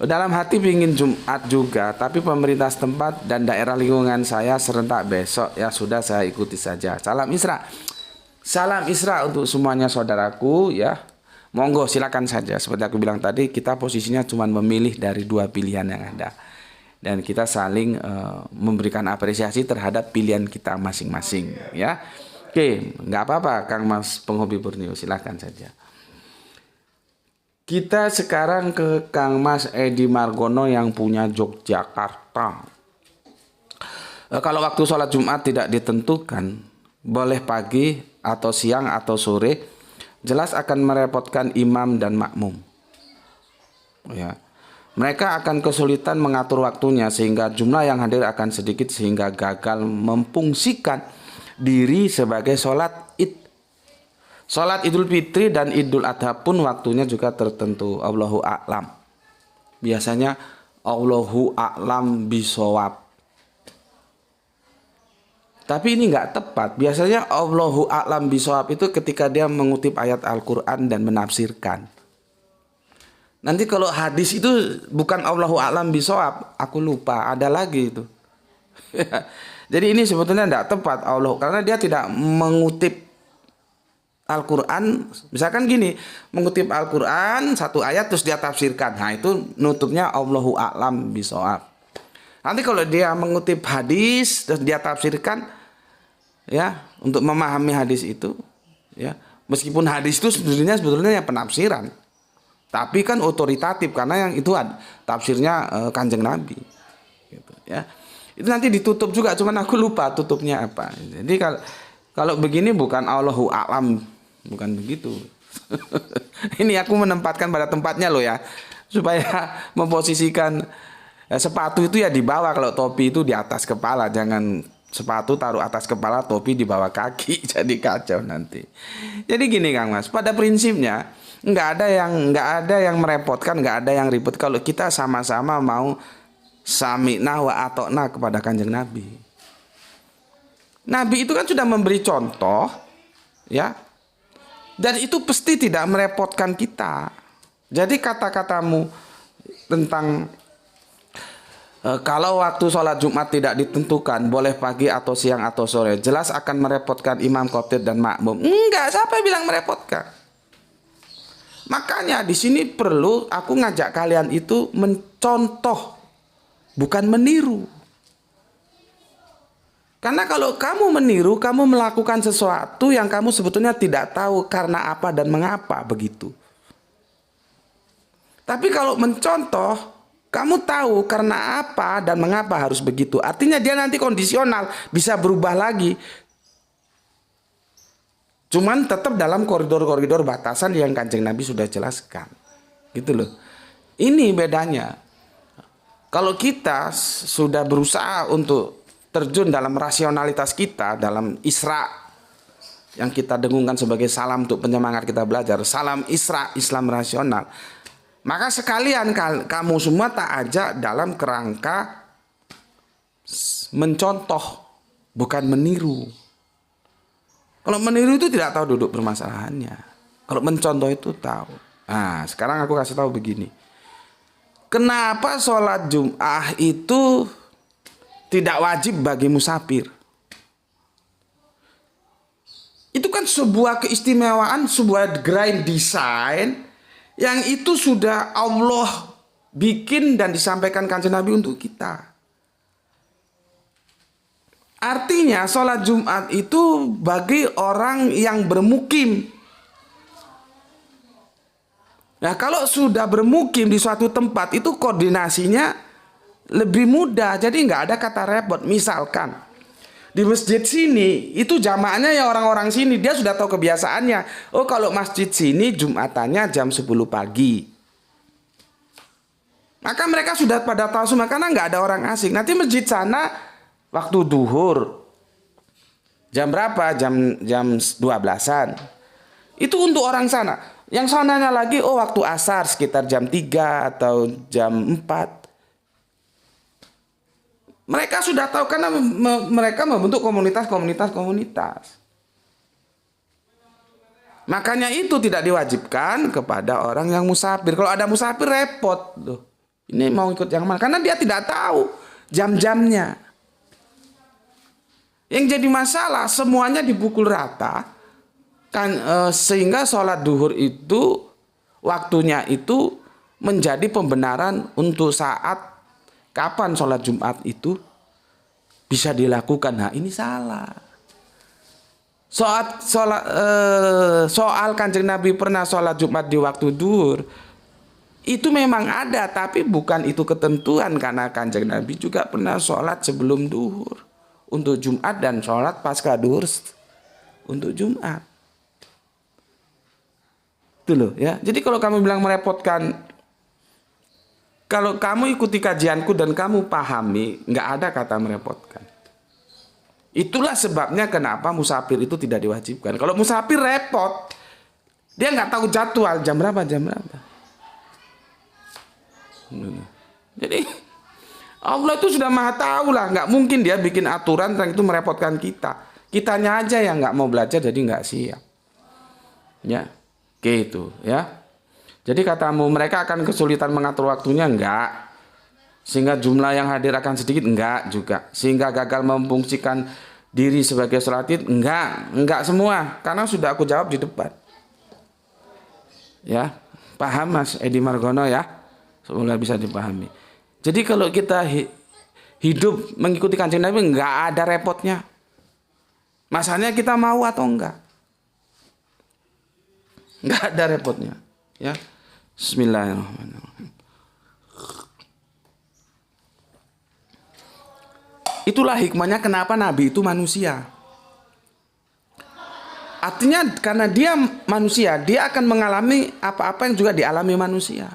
Dalam hati ingin Jumat juga, tapi pemerintah setempat dan daerah lingkungan saya serentak besok, ya sudah saya ikuti saja. Salam Isra. Salam Isra untuk semuanya saudaraku ya. Monggo silakan saja. Seperti aku bilang tadi, kita posisinya cuma memilih dari dua pilihan yang ada. Dan kita saling memberikan apresiasi terhadap pilihan kita masing-masing ya. Oke, nggak apa-apa Kang Mas penghobi Borneo, silakan saja. Kita sekarang ke Kang Mas Edi Margono yang punya Yogyakarta. Kalau waktu sholat Jumat tidak ditentukan, boleh pagi atau siang atau sore, jelas akan merepotkan imam dan makmum. Ya. Mereka akan kesulitan mengatur waktunya sehingga jumlah yang hadir akan sedikit sehingga gagal memfungsikan diri sebagai sholat id. Sholat Idul Fitri dan Idul Adha pun waktunya juga tertentu. Allahu a'lam. Biasanya Allahu a'lam bisawab. Tapi ini nggak tepat. Biasanya Allahu a'lam bisawab itu ketika dia mengutip ayat Al-Quran dan menafsirkan. Nanti kalau hadis itu bukan Allahu a'lam bisawab, aku lupa. Ada lagi itu. Jadi ini sebetulnya tidak tepat Allah, karena dia tidak mengutip Al-Quran, misalkan gini, mengutip Al-Quran satu ayat terus dia tafsirkan. Nah itu nutupnya Allahu a'lam bishawab. Nanti kalau dia mengutip hadis terus dia tafsirkan ya untuk memahami hadis itu ya, meskipun hadis itu sebetulnya ya penafsiran. Tapi kan otoritatif karena yang itu tafsirnya Kanjeng Nabi gitu ya. Itu nanti ditutup juga, cuman aku lupa tutupnya apa. Jadi kalau begini bukan Allahu a'lam, bukan begitu. Ini aku menempatkan pada tempatnya loh ya, supaya memposisikan sepatu itu ya di bawah, kalau topi itu di atas kepala. Jangan sepatu taruh atas kepala, topi di bawah kaki, jadi kacau nanti. Jadi gini Kang Mas, pada prinsipnya nggak ada yang merepotkan, nggak ada yang ribet kalau kita sama-sama mau sami'na wa atokna kepada Kanjeng Nabi. Nabi itu kan sudah memberi contoh ya, dan itu pasti tidak merepotkan kita. Jadi kata-katamu tentang kalau waktu sholat Jumat tidak ditentukan, boleh pagi atau siang atau sore, jelas akan merepotkan imam, khatib dan makmum. Enggak, siapa yang bilang merepotkan? Makanya di sini perlu aku ngajak kalian itu mencontoh, bukan meniru. Karena kalau kamu meniru, kamu melakukan sesuatu yang kamu sebetulnya tidak tahu karena apa dan mengapa begitu. Tapi kalau mencontoh, kamu tahu karena apa dan mengapa harus begitu. Artinya dia nanti kondisional, bisa berubah lagi. Cuman tetap dalam koridor-koridor batasan yang Kanjeng Nabi sudah jelaskan. Gitu loh. Ini bedanya. Kalau kita sudah berusaha untuk terjun dalam rasionalitas kita, dalam Isra yang kita dengungkan sebagai salam untuk penyemangat kita belajar, salam Isra, Islam rasional, maka sekalian kamu semua tak ajak dalam kerangka mencontoh, bukan meniru. Kalau meniru itu tidak tahu duduk permasalahannya. Kalau mencontoh itu tahu. Nah, sekarang aku kasih tahu begini. Kenapa sholat Jum'ah itu tidak wajib bagi musafir? Itu kan sebuah keistimewaan, sebuah grand design yang itu sudah Allah bikin dan disampaikan Kanjeng Nabi untuk kita. Artinya sholat Jumat itu bagi orang yang bermukim. Nah kalau sudah bermukim di suatu tempat itu koordinasinya lebih mudah. Jadi nggak ada kata repot. Misalkan di masjid sini itu jamaahnya ya orang-orang sini. Dia sudah tahu kebiasaannya. Oh kalau masjid sini Jumatannya jam 10 pagi. Maka mereka sudah pada tahu semua karena nggak ada orang asing. Nanti masjid sana waktu duhur jam berapa? Jam 12-an. Itu untuk orang sana. Yang sananya lagi, oh waktu asar sekitar jam 3 atau jam 4. Mereka sudah tahu karena mereka membentuk komunitas. Makanya itu tidak diwajibkan kepada orang yang musafir. Kalau ada musafir repot. Loh, ini mau ikut yang mana? Karena dia tidak tahu jam-jamnya. Yang jadi masalah semuanya dipukul rata. kan sehingga sholat duhur itu waktunya itu menjadi pembenaran untuk saat kapan sholat Jumat itu bisa dilakukan. Nah ini salah. Soal Kanjeng Nabi pernah sholat Jumat di waktu duhur, itu memang ada, tapi bukan itu ketentuan, karena Kanjeng Nabi juga pernah sholat sebelum duhur untuk Jumat dan sholat pasca duhur untuk Jumat. Itu loh ya. Jadi kalau kamu bilang merepotkan, kalau kamu ikuti kajianku dan kamu pahami, nggak ada kata merepotkan. Itulah sebabnya kenapa musafir itu tidak diwajibkan. Kalau musafir repot, dia nggak tahu jadwal jam berapa. Jadi Allah itu sudah maha tahu lah, nggak mungkin dia bikin aturan yang itu merepotkan kita. Kitanya aja yang nggak mau belajar jadi nggak siap. Ya, gitu ya. Jadi katamu mereka akan kesulitan mengatur waktunya, enggak. Sehingga jumlah yang hadir akan sedikit, enggak juga. Sehingga gagal memfungsikan diri sebagai sholat id, enggak semua. Karena sudah aku jawab di depan. Ya, paham Mas Edi Margono ya? Semoga bisa dipahami. Jadi kalau kita hidup mengikuti Kanjeng Nabi, enggak ada repotnya. Masalahnya kita mau atau enggak. Enggak ada repotnya. Ya, Bismillahirrahmanirrahim. Itulah hikmahnya kenapa Nabi itu manusia. Artinya karena dia manusia, dia akan mengalami apa-apa yang juga dialami manusia.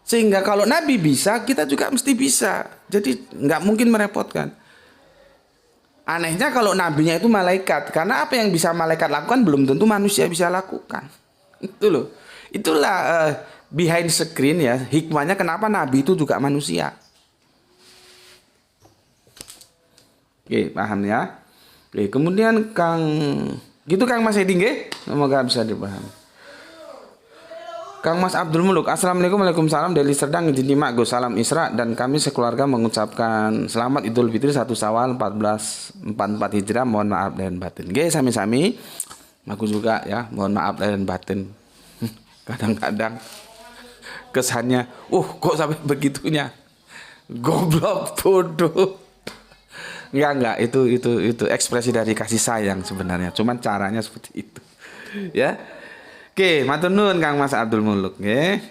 Sehingga kalau Nabi bisa, kita juga mesti bisa. Jadi nggak mungkin merepotkan. Anehnya kalau nabinya itu malaikat, karena apa yang bisa malaikat lakukan belum tentu manusia bisa lakukan. Itu loh. Itulah behind screen ya, hikmahnya kenapa Nabi itu juga manusia. Oke, paham ya. Oke, kemudian Kang Mas Edi nggih? Semoga bisa dipahami. Kang Mas Abdul Muluk, Assalamualaikum, Waalaikumsalam dari Serdang, izin nyimak Gus salam Isra dan kami sekeluarga mengucapkan selamat Idul Fitri 1 Syawal 1444 Hijrah. Mohon maaf lahir batin. Nggih, sami-sami. Aku juga ya, mohon maaf lahir batin. Kadang-kadang kesannya, kok sampai begitunya, goblok, bodoh. Enggak, itu ekspresi dari kasih sayang sebenarnya. Cuman caranya seperti itu. Ya. Oke, matur nuwun Kang Mas Abdul Muluk, nggih.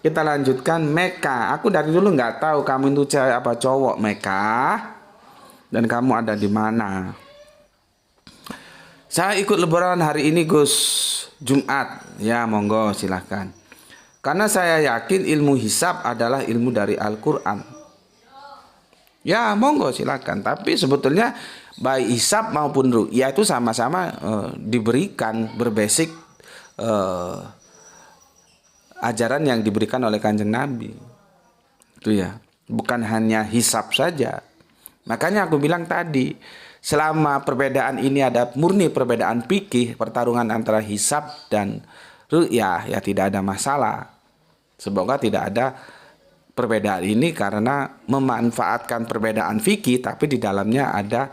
Kita lanjutkan Meka. Aku dari dulu nggak tahu kamu itu cewek apa cowok, Meka. Dan kamu ada di mana? Saya ikut lebaran hari ini Gus, Jumat. Ya, monggo silahkan. Karena saya yakin ilmu hisab adalah ilmu dari Al-Quran. Ya, monggo silakan. Tapi sebetulnya baik hisab maupun ru'yah itu sama-sama diberikan berbasic ajaran yang diberikan oleh Kanjeng Nabi. Itu ya. Bukan hanya hisab saja. Makanya aku bilang tadi, selama perbedaan ini ada murni perbedaan fikih, pertarungan antara hisab dan ru'yah, ya tidak ada masalah. Semoga tidak ada perbedaan ini karena memanfaatkan perbedaan fikih tapi di dalamnya ada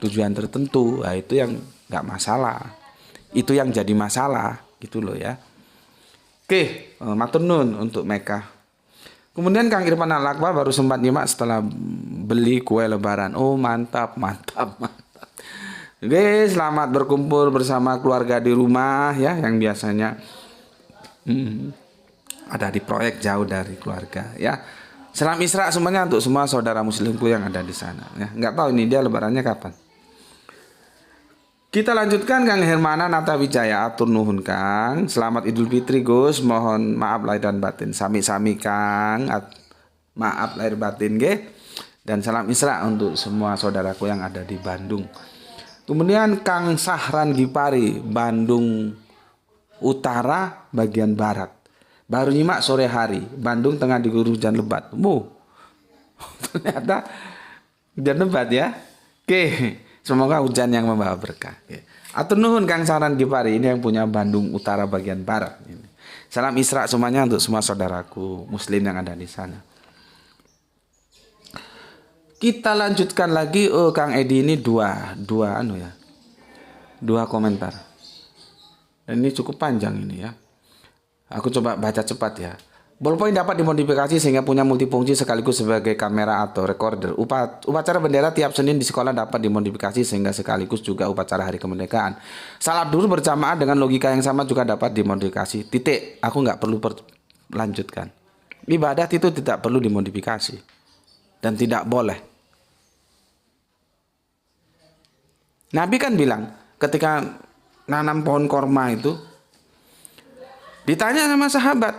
tujuan tertentu. Nah, itu yang nggak masalah. Itu yang jadi masalah, gitu loh ya. Oke, matur nuwun untuk Meka. Kemudian Kang Irfan Al-Akbar baru sempat nyimak setelah beli kue lebaran. Oh, mantap. Oke, selamat berkumpul bersama keluarga di rumah ya, yang biasanya ada di proyek jauh dari keluarga ya. Salam Isra semuanya untuk semua saudara muslimku yang ada di sana ya. Nggak tahu ini dia lebarannya kapan. Kita lanjutkan Kang Hermana Nata Wijaya, atur nuhun Kang. Selamat Idul Fitri Gus, mohon maaf lahir dan batin. Sami-sami Kang, maaf lahir batin nggih. Dan salam Isra untuk semua saudaraku yang ada di Bandung. Kemudian Kang Sahran Gipari, Bandung Utara bagian barat. Baru nyimak sore hari, Bandung tengah diguyur hujan lebat. Ternyata hujan lebat ya. Oke. Semoga hujan yang membawa berkah. Atur nuhun Kang Sahran Gipari, ini yang punya Bandung Utara bagian barat. Salam Isra semuanya untuk semua saudaraku muslim yang ada di sana. Kita lanjutkan lagi. Kang Edi ini dua komentar. Dan ini cukup panjang ini ya. Aku coba baca cepat ya. Ballpoint dapat dimodifikasi sehingga punya multifungsi sekaligus sebagai kamera atau recorder. Upacara bendera tiap Senin di sekolah dapat dimodifikasi sehingga sekaligus juga upacara hari kemerdekaan. Salat duhur berjamaah dengan logika yang sama juga dapat dimodifikasi. Titik. Aku nggak perlu lanjutkan. Ibadat itu tidak perlu dimodifikasi. Dan tidak boleh. Nabi kan bilang ketika nanam pohon korma itu, ditanya sama sahabat,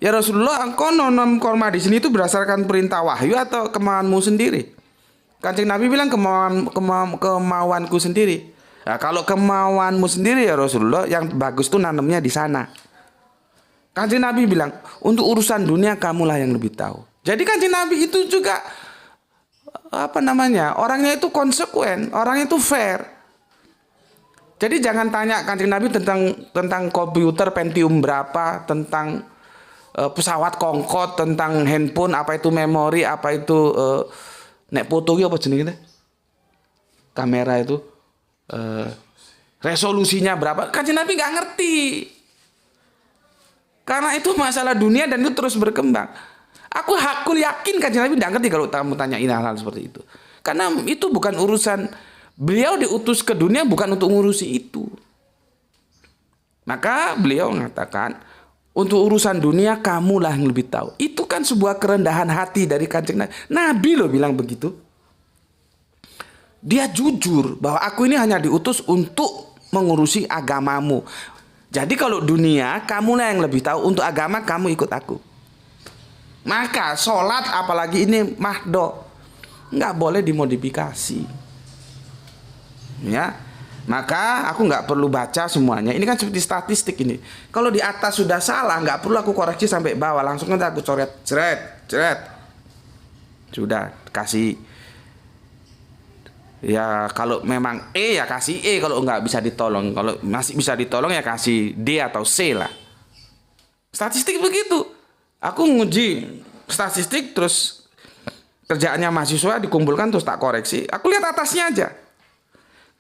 ya Rasulullah, engkau nanam korma di sini itu berdasarkan perintah wahyu atau kemauanmu sendiri? Kanjeng Nabi bilang kemauanku sendiri. Nah, kalau kemauanmu sendiri ya Rasulullah, yang bagus tuh nanamnya di sana. Kanjeng Nabi bilang, untuk urusan dunia kamulah yang lebih tahu. Jadi kanjeng Nabi itu juga orangnya itu konsekuen, orangnya itu fair. Jadi jangan tanya kanjeng Nabi tentang komputer Pentium berapa, tentang pesawat Concorde, tentang handphone, apa itu memori, apa itu nek foto apa jenenge, kamera itu resolusinya berapa. Kanjeng Nabi nggak ngerti. Karena itu masalah dunia dan itu terus berkembang. Aku yakin kanjeng Nabi nggak ngerti kalau kamu tanyain hal-hal seperti itu. Karena itu bukan urusan. Beliau diutus ke dunia bukan untuk ngurusi itu. Maka beliau mengatakan, untuk urusan dunia kamulah yang lebih tahu. Itu kan sebuah kerendahan hati dari kanjeng Nabi. Nabi loh bilang begitu. Dia jujur bahwa aku ini hanya diutus untuk mengurusi agamamu. Jadi kalau dunia kamulah yang lebih tahu, untuk agama kamu ikut aku. Maka sholat apalagi ini mahdo, nggak boleh dimodifikasi. Ya, maka aku nggak perlu baca semuanya. Ini kan seperti statistik ini. Kalau di atas sudah salah, nggak perlu aku koreksi sampai bawah, langsung nanti aku coret, ceret. Sudah kasih. Ya kalau memang E ya kasih E, kalau nggak bisa ditolong. Kalau masih bisa ditolong ya kasih D atau C lah. Statistik begitu. Aku nguji statistik terus kerjaannya mahasiswa dikumpulkan terus tak koreksi. Aku lihat atasnya aja.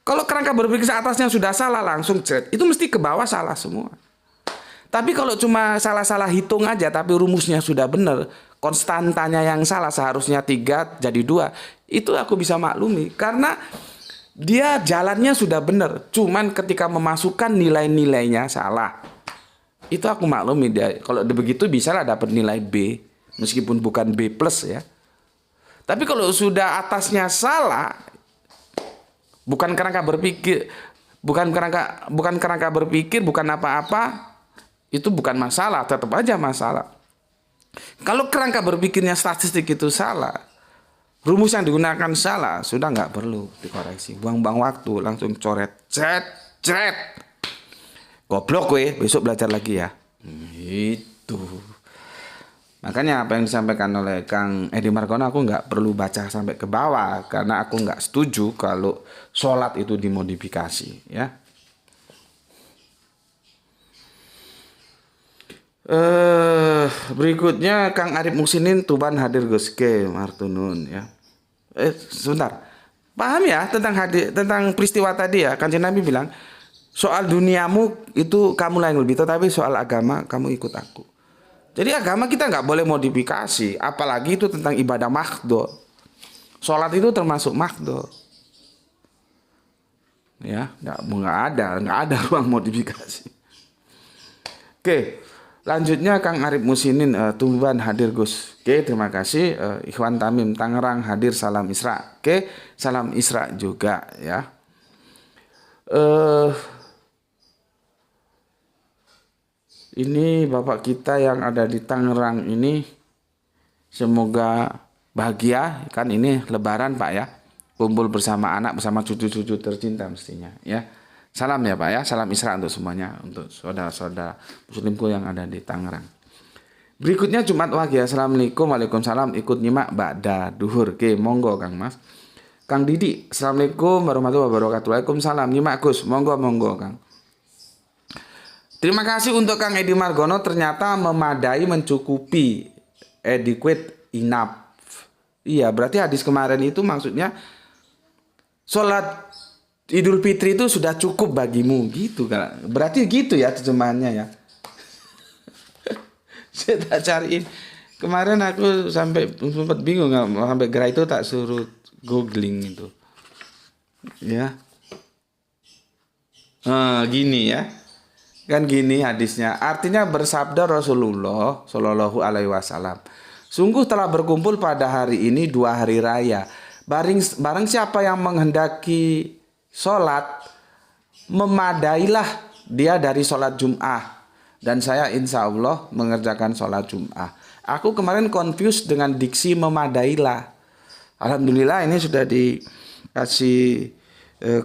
Kalau kerangka berpikir atasnya sudah salah langsung ceret. Itu mesti ke bawah salah semua. Tapi kalau cuma salah-salah hitung aja tapi rumusnya sudah benar, konstantanya yang salah seharusnya 3 jadi 2, itu aku bisa maklumi karena dia jalannya sudah benar. Cuman ketika memasukkan nilai-nilainya salah. Itu aku maklumi dia. Kalau begitu bisa lah dapat nilai B meskipun bukan B+ ya. Tapi kalau sudah atasnya salah, bukan kerangka berpikir, bukan apa-apa, itu bukan masalah, tetap aja masalah. Kalau kerangka berpikirnya statistik itu salah, rumus yang digunakan salah, sudah nggak perlu dikoreksi, buang-buang waktu, langsung coret, cret. Goblok gue, besok belajar lagi ya. Itu. Makanya apa yang disampaikan oleh Kang Edi Margono aku nggak perlu baca sampai ke bawah karena aku nggak setuju kalau sholat itu dimodifikasi ya. Berikutnya Kang Arif Muksinin Tuban hadir Goske Martunun ya. Sebentar. Paham ya tentang peristiwa tadi ya. Kanjeng Nabi bilang soal duniamu itu kamulah yang lebih tahu, tapi soal agama kamu ikut aku. Jadi agama kita nggak boleh modifikasi, apalagi itu tentang ibadah mahdo. Sholat itu termasuk mahdo. Ya, nggak ada ruang modifikasi. Oke, lanjutnya Kang Arif Musinin Tuban hadir Gus. Oke, terima kasih. Ikhwan Tamim Tangerang hadir salam Isra. Oke, salam Isra juga ya. Ini Bapak kita yang ada di Tangerang ini semoga bahagia, kan ini Lebaran Pak ya, kumpul bersama anak, bersama cucu-cucu tercinta mestinya ya. Salam ya Pak ya, salam Isra untuk semuanya, untuk saudara-saudara muslimku yang ada di Tangerang. Berikutnya Jumat Wage, assalamualaikum, waalaikumsalam, ikut nyimak ba'da duhur. Oke, monggo Kang Mas. Kang Didi, assalamualaikum warahmatullahi wabarakatuh. Waalaikumsalam, nyimak Gus, monggo Kang. Terima kasih untuk Kang Edi Margono, ternyata memadai, mencukupi, adequate, enough. Iya, berarti hadis kemarin itu maksudnya sholat Idul Fitri itu sudah cukup bagimu gitu kan. Berarti gitu ya terjemahannya ya. Saya tak cariin. Kemarin aku sampai sempat bingung nggak sampai gerak itu tak suruh googling itu. Ya. Gini ya. Kan gini hadisnya. Artinya bersabda Rasulullah Shallallahu alaihi wasallam. Sungguh telah berkumpul pada hari ini 2 hari raya. Barang siapa yang menghendaki sholat, memadailah dia dari sholat Jum'ah. Dan saya insya Allah mengerjakan sholat Jum'ah. Aku kemarin confused dengan diksi memadailah. Alhamdulillah ini sudah dikasih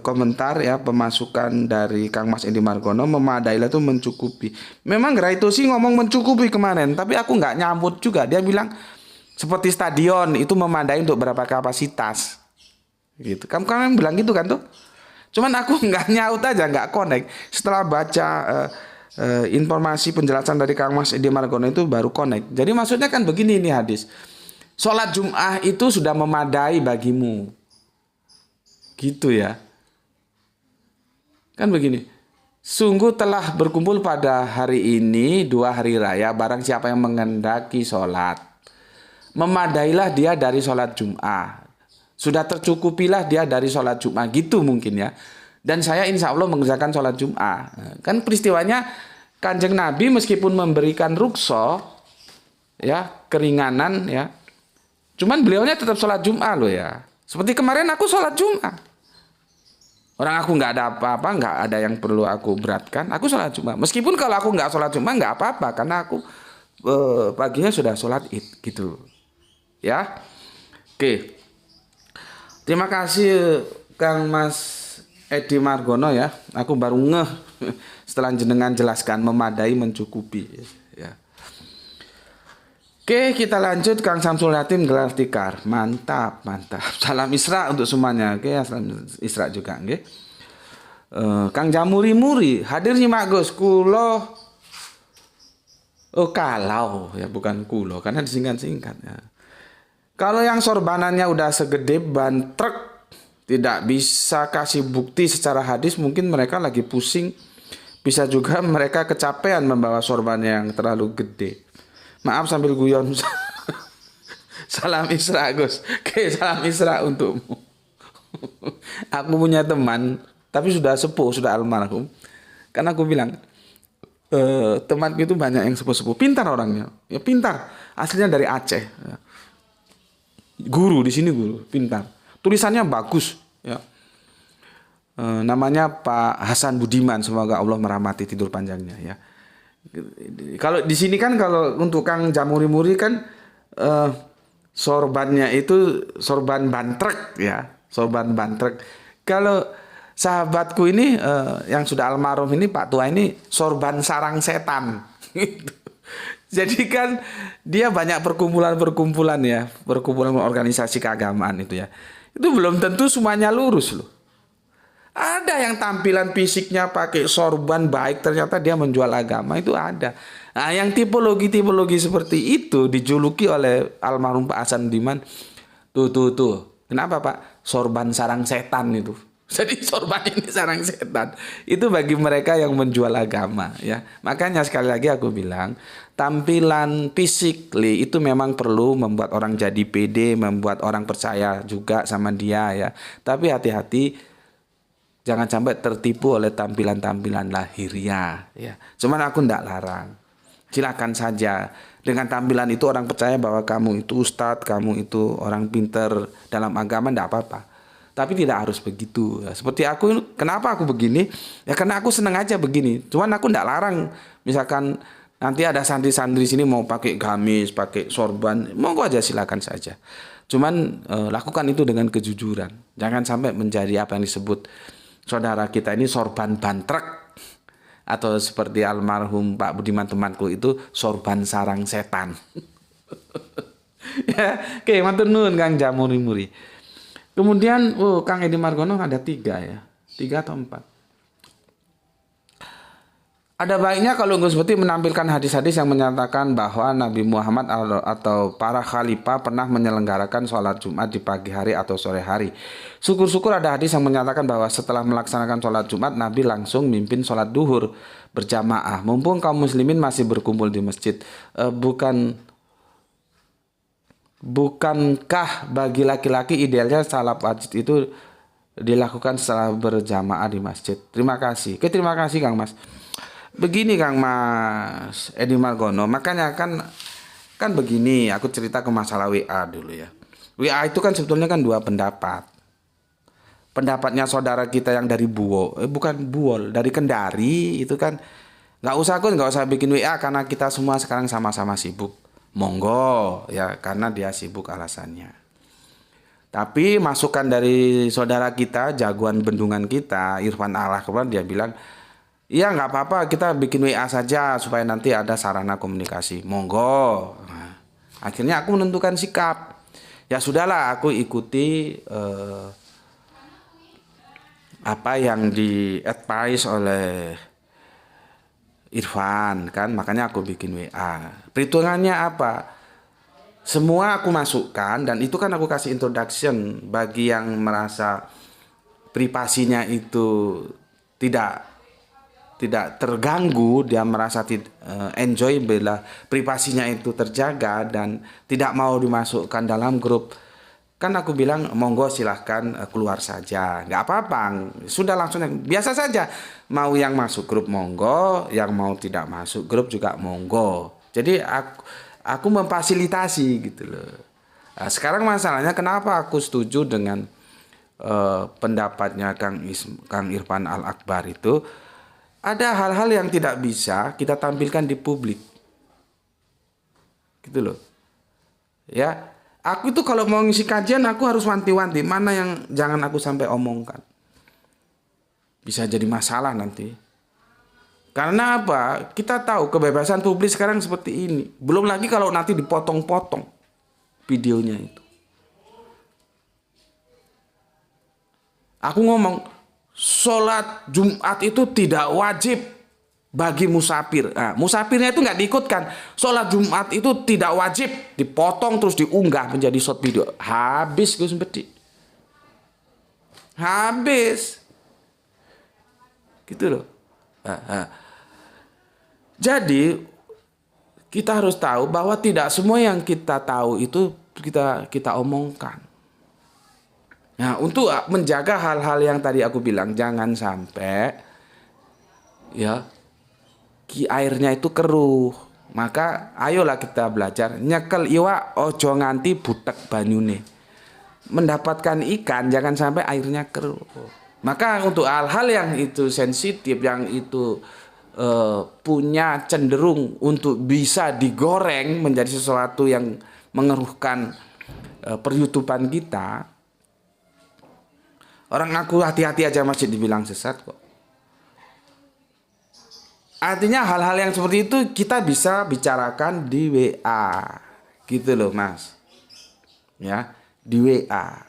komentar ya, pemasukan dari Kang Mas Edi Margono. Memadailah itu mencukupi. Memang Gerai Tosi ngomong mencukupi kemarin, tapi aku nggak nyambut juga. Dia bilang seperti stadion itu memadai untuk berapa kapasitas gitu. Kamu kan bilang gitu kan tuh. Cuman aku nggak nyaut aja, nggak connect. Setelah baca informasi penjelasan dari Kang Mas Edi Margono itu baru connect. Jadi maksudnya kan begini ini hadis. Sholat Jum'ah itu sudah memadai bagimu. Gitu ya. Kan begini. Sungguh telah berkumpul pada hari ini 2 hari raya. Barang siapa yang menghendaki sholat, memadailah dia dari sholat Jum'ah. Sudah tercukupilah dia dari sholat Jum'ah. Gitu mungkin ya. Dan saya insya Allah mengerjakan sholat Jum'ah. Kan peristiwanya Kanjeng Nabi meskipun memberikan rukso, ya, keringanan ya. Cuman beliaunya tetap sholat Jum'ah loh ya. Seperti kemarin aku sholat Jum'ah. Orang aku nggak ada apa-apa, nggak ada yang perlu aku beratkan. Aku sholat Jum'ah. Meskipun kalau aku nggak sholat Jum'ah nggak apa-apa, karena aku paginya sudah sholat Id gitu. Ya, oke. Terima kasih Kang Mas Edi Margono ya. Aku baru ngeh setelah jenengan jelaskan memadai mencukupi. Ya. Oke, kita lanjut Kang Samsul Yatim gelar tikar. Mantap, mantap. Salam Isra untuk semuanya. Oke, salam Isra juga, oke. Kang Jamuri Muri, hadir nyimak Gus. Kulo kalau ya bukan kulo karena disingkat-singkat ya. Kalau yang sorbanannya udah segede ban truk, tidak bisa kasih bukti secara hadis, mungkin mereka lagi pusing. Bisa juga mereka kecapean membawa sorbannya yang terlalu gede. Maaf sambil guyon. Salam Isra Gus. Oke, salam Isra untukmu. Aku punya teman, tapi sudah sepuh, sudah almarhum. Karena aku bilang, temanku itu banyak yang sepuh-sepuh. Pintar orangnya. Ya pintar. Aslinya dari Aceh. Guru, di sini guru. Pintar. Tulisannya bagus. Ya. Namanya Pak Hasan Budiman. Semoga Allah merahmati tidur panjangnya ya. Kalau di sini kan kalau untuk Kang Jamuri Muri kan sorbannya itu sorban bantrek ya, sorban bantrek. Kalau sahabatku ini yang sudah almarhum ini Pak Tua ini sorban sarang setan. Jadi kan dia banyak perkumpulan ya, perkumpulan organisasi keagamaan itu ya. Itu belum tentu semuanya lurus loh. Ada yang tampilan fisiknya pakai sorban baik, ternyata dia menjual agama, itu ada. Nah, yang tipologi seperti itu dijuluki oleh almarhum Pak Hasan Diman. Tuh. Kenapa Pak? Sorban sarang setan itu. Jadi sorban ini sarang setan. Itu bagi mereka yang menjual agama ya. Makanya sekali lagi aku bilang, tampilan fisik itu memang perlu membuat orang jadi pede, membuat orang percaya juga sama dia ya. Tapi hati-hati, jangan sampai tertipu oleh tampilan-tampilan lahiriah ya. Cuman aku ndak larang. Silakan saja. Dengan tampilan itu orang percaya bahwa kamu itu ustadz, kamu itu orang pinter dalam agama, ndak apa-apa. Tapi tidak harus begitu. Ya, seperti aku, kenapa aku begini? Ya karena aku seneng aja begini. Cuman aku ndak larang. Misalkan nanti ada santri-santri sini mau pakai gamis, pakai sorban, monggo aja silakan saja. Cuman lakukan itu dengan kejujuran. Jangan sampai menjadi apa yang disebut saudara kita ini sorban bantrek, atau seperti almarhum Pak Budiman temanku itu sorban sarang setan. Ya, oke, matur nuwun Kang Jamuri Muri. Kemudian Kang Edi Margono ada 3 ya, 3 atau 4. Ada baiknya kalau Gus Beti menampilkan hadis-hadis yang menyatakan bahwa Nabi Muhammad atau para khalifah pernah menyelenggarakan sholat Jumat di pagi hari atau sore hari. Syukur-syukur ada hadis yang menyatakan bahwa setelah melaksanakan sholat Jumat, Nabi langsung mimpin sholat duhur berjamaah. Mumpung kaum muslimin masih berkumpul di masjid. Bukankah bagi laki-laki idealnya salat wajib itu dilakukan setelah berjamaah di masjid? Terima kasih. Terima kasih Kang Mas. Begini Kang Mas Edi Margono, makanya kan begini, aku cerita ke masalah WA dulu ya. WA itu kan sebetulnya kan dua pendapat. Pendapatnya saudara kita yang dari bukan dari Kendari itu kan nggak usah bikin WA karena kita semua sekarang sama-sama sibuk. Monggo ya, karena dia sibuk alasannya. Tapi masukan dari saudara kita, jagoan bendungan kita, Irfan Allah, kemarin dia bilang, iya nggak apa-apa, kita bikin WA saja supaya nanti ada sarana komunikasi. Monggo. Nah, akhirnya aku menentukan sikap. Ya sudahlah, aku ikuti apa yang di-advise oleh Irfan kan, makanya aku bikin WA. Perhitungannya apa? Semua aku masukkan dan itu kan aku kasih introduction bagi yang merasa privasinya itu tidak terganggu, dia merasa enjoy bila privasinya itu terjaga dan tidak mau dimasukkan dalam grup. Kan aku bilang monggo silahkan keluar saja, nggak apa-apa, sudah langsung biasa saja. Mau yang masuk grup monggo, yang mau tidak masuk grup juga monggo. Jadi aku memfasilitasi gitu loh. Nah, sekarang masalahnya kenapa aku setuju dengan pendapatnya Kang Irfan Al Akbar itu, ada hal-hal yang tidak bisa kita tampilkan di publik, gitu loh. Ya. Aku itu kalau mau ngisi kajian aku harus wanti-wanti mana yang jangan aku sampai omongkan. Bisa jadi masalah nanti. Karena apa? Kita tahu kebebasan publik sekarang seperti ini. Belum lagi kalau nanti dipotong-potong videonya itu. Aku ngomong, sholat Jumat itu tidak wajib bagi musafir. Nah, musafirnya itu nggak diikutkan. Sholat Jumat itu tidak wajib, dipotong terus diunggah menjadi short video. Habis Gus Bedi. Habis. Gitu loh. Jadi kita harus tahu bahwa tidak semua yang kita tahu itu kita omongkan. Nah, untuk menjaga hal-hal yang tadi aku bilang, jangan sampai ya airnya itu keruh. Maka ayolah kita belajar nyekel iwa ojo nganti butek banyune. Mendapatkan ikan jangan sampai airnya keruh. Maka untuk hal-hal yang itu sensitif, yang itu punya cenderung untuk bisa digoreng menjadi sesuatu yang mengeruhkan per-YouTubean kita. Orang aku hati-hati aja masih dibilang sesat kok. Artinya hal-hal yang seperti itu kita bisa bicarakan di WA. Gitu loh Mas. Ya, di WA.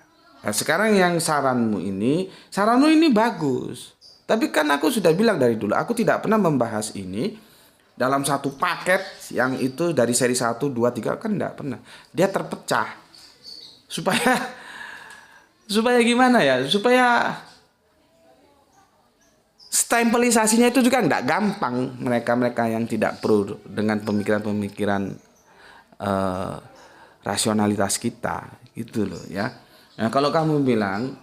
Nah, sekarang yang saranmu ini bagus. Tapi kan aku sudah bilang dari dulu, aku tidak pernah membahas ini dalam satu paket yang itu dari seri 1, 2, 3 kan enggak pernah. Dia terpecah. Supaya gimana ya? Supaya stempelisasinya itu juga nggak gampang. Mereka yang tidak pro dengan pemikiran-pemikiran rasionalitas kita, gitu loh ya. Nah, kalau kamu bilang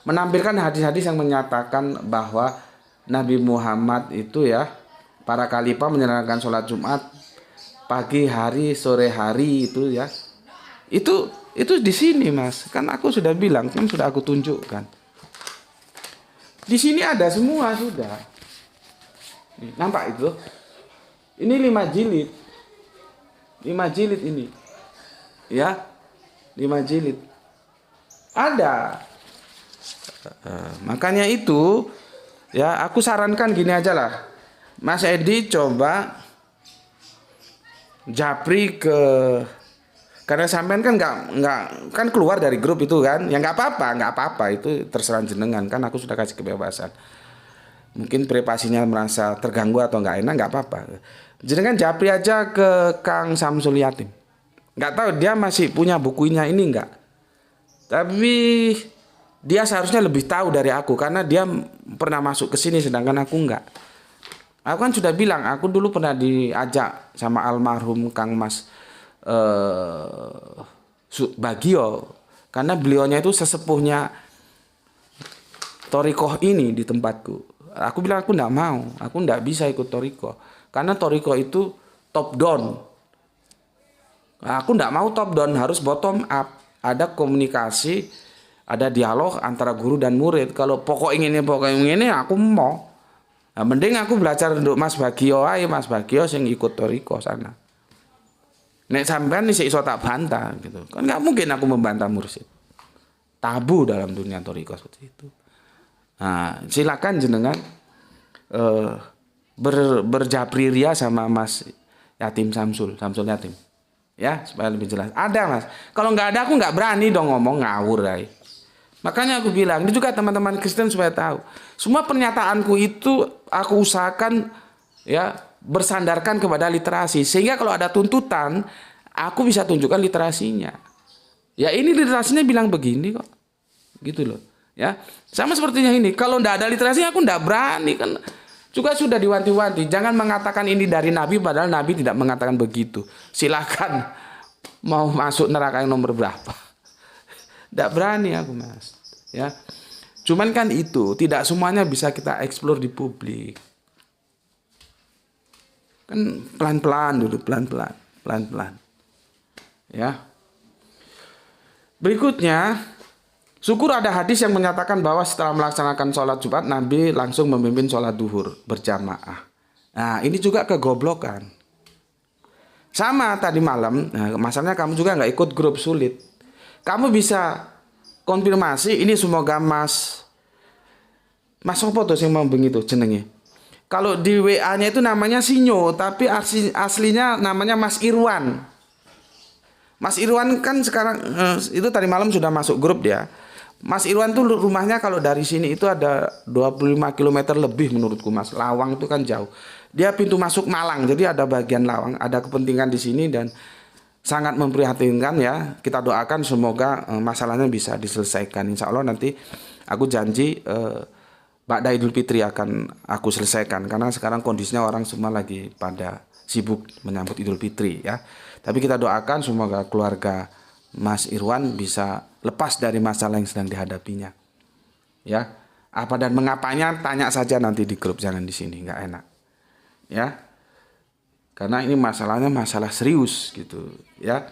menampilkan hadis-hadis yang menyatakan bahwa Nabi Muhammad itu ya, para khalifah menjalankan sholat Jumat pagi hari, sore hari itu ya, itu di sini Mas. Kan aku sudah bilang, kan sudah aku tunjukkan. Di sini ada semua sudah. Nih, nampak itu? Ini 5 jilid. 5 jilid ini. Ya. 5 jilid. Ada. Makanya itu ya aku sarankan gini aja lah. Mas Edi coba japri karena sampean kan nggak kan keluar dari grup itu kan, ya nggak apa-apa itu terserah jenengan kan, aku sudah kasih kebebasan. mungkin privasinya merasa terganggu atau nggak enak, nggak apa-apa. Jenengan japri aja ke Kang Samsul Yatim. Nggak tahu dia masih punya bukunya ini nggak. Tapi dia seharusnya lebih tahu dari aku karena dia pernah masuk ke sini sedangkan aku nggak. Aku kan sudah bilang, aku dulu pernah diajak sama almarhum Kang Mas Bagio karena beliaunya itu sesepuhnya Torikoh ini di tempatku. Aku bilang aku nggak mau, aku nggak bisa ikut Torikoh karena Torikoh itu top down. Aku nggak mau top down, harus bottom up. Ada komunikasi, ada dialog antara guru dan murid. Kalau pokok ini aku mau. Nah, mending aku belajar untuk Mas Bagio aja, Mas Bagio yang ikut Torikoh sana. Nek sampean nih iso tak bantah gitu. Kan nggak mungkin aku membantah mursyid. Tabu dalam dunia Torikoh seperti itu. Nah, silakan jenengan berjapri ria sama Mas Yatim Samsul Yatim. Ya, supaya lebih jelas. Ada, Mas. Kalau nggak ada, aku nggak berani dong ngomong ngawur, ay. Makanya aku bilang, ini juga teman-teman Kristen supaya tahu. Semua pernyataanku itu aku usahakan ya bersandarkan kepada literasi. Sehingga kalau ada tuntutan, aku bisa tunjukkan literasinya. Ya ini literasinya bilang begini kok. Gitu loh. Ya, sama sepertinya ini. Kalau nggak ada literasinya, aku nggak berani kan. Juga sudah diwanti-wanti, jangan mengatakan ini dari Nabi padahal Nabi tidak mengatakan begitu. Silakan mau masuk neraka yang nomor berapa. Tidak berani aku, Mas. Ya. Cuman kan itu tidak semuanya bisa kita eksplor di publik. Kan pelan-pelan dulu, pelan-pelan. Ya. Berikutnya, syukur ada hadis yang menyatakan bahwa setelah melaksanakan sholat Jumat, Nabi langsung memimpin sholat duhur berjamaah. Nah, ini juga kegoblokan. Sama tadi malam, nah, masalahnya kamu juga nggak ikut grup sulit. Kamu bisa konfirmasi, ini semoga Mas Sopo tuh yang mau begitu jenenge. Kalau di WA-nya itu namanya Sinyo, tapi aslinya namanya Mas Irwan. Mas Irwan kan sekarang, itu tadi malam sudah masuk grup dia. Mas Irwan tuh rumahnya kalau dari sini itu ada 25 km lebih menurutku, Mas. Lawang itu kan jauh. Dia pintu masuk Malang, jadi ada bagian Lawang, ada kepentingan di sini dan sangat memprihatinkan ya. Kita doakan semoga masalahnya bisa diselesaikan. Insya Allah nanti aku janji Ba'da Idul Fitri akan aku selesaikan karena sekarang kondisinya orang semua lagi pada sibuk menyambut Idul Fitri ya. Tapi kita doakan semoga keluarga Mas Irwan bisa lepas dari masalah yang sedang dihadapinya. Ya, apa dan mengapanya tanya saja nanti di grup, jangan di sini, nggak enak. Ya, karena ini masalahnya masalah serius gitu. Ya,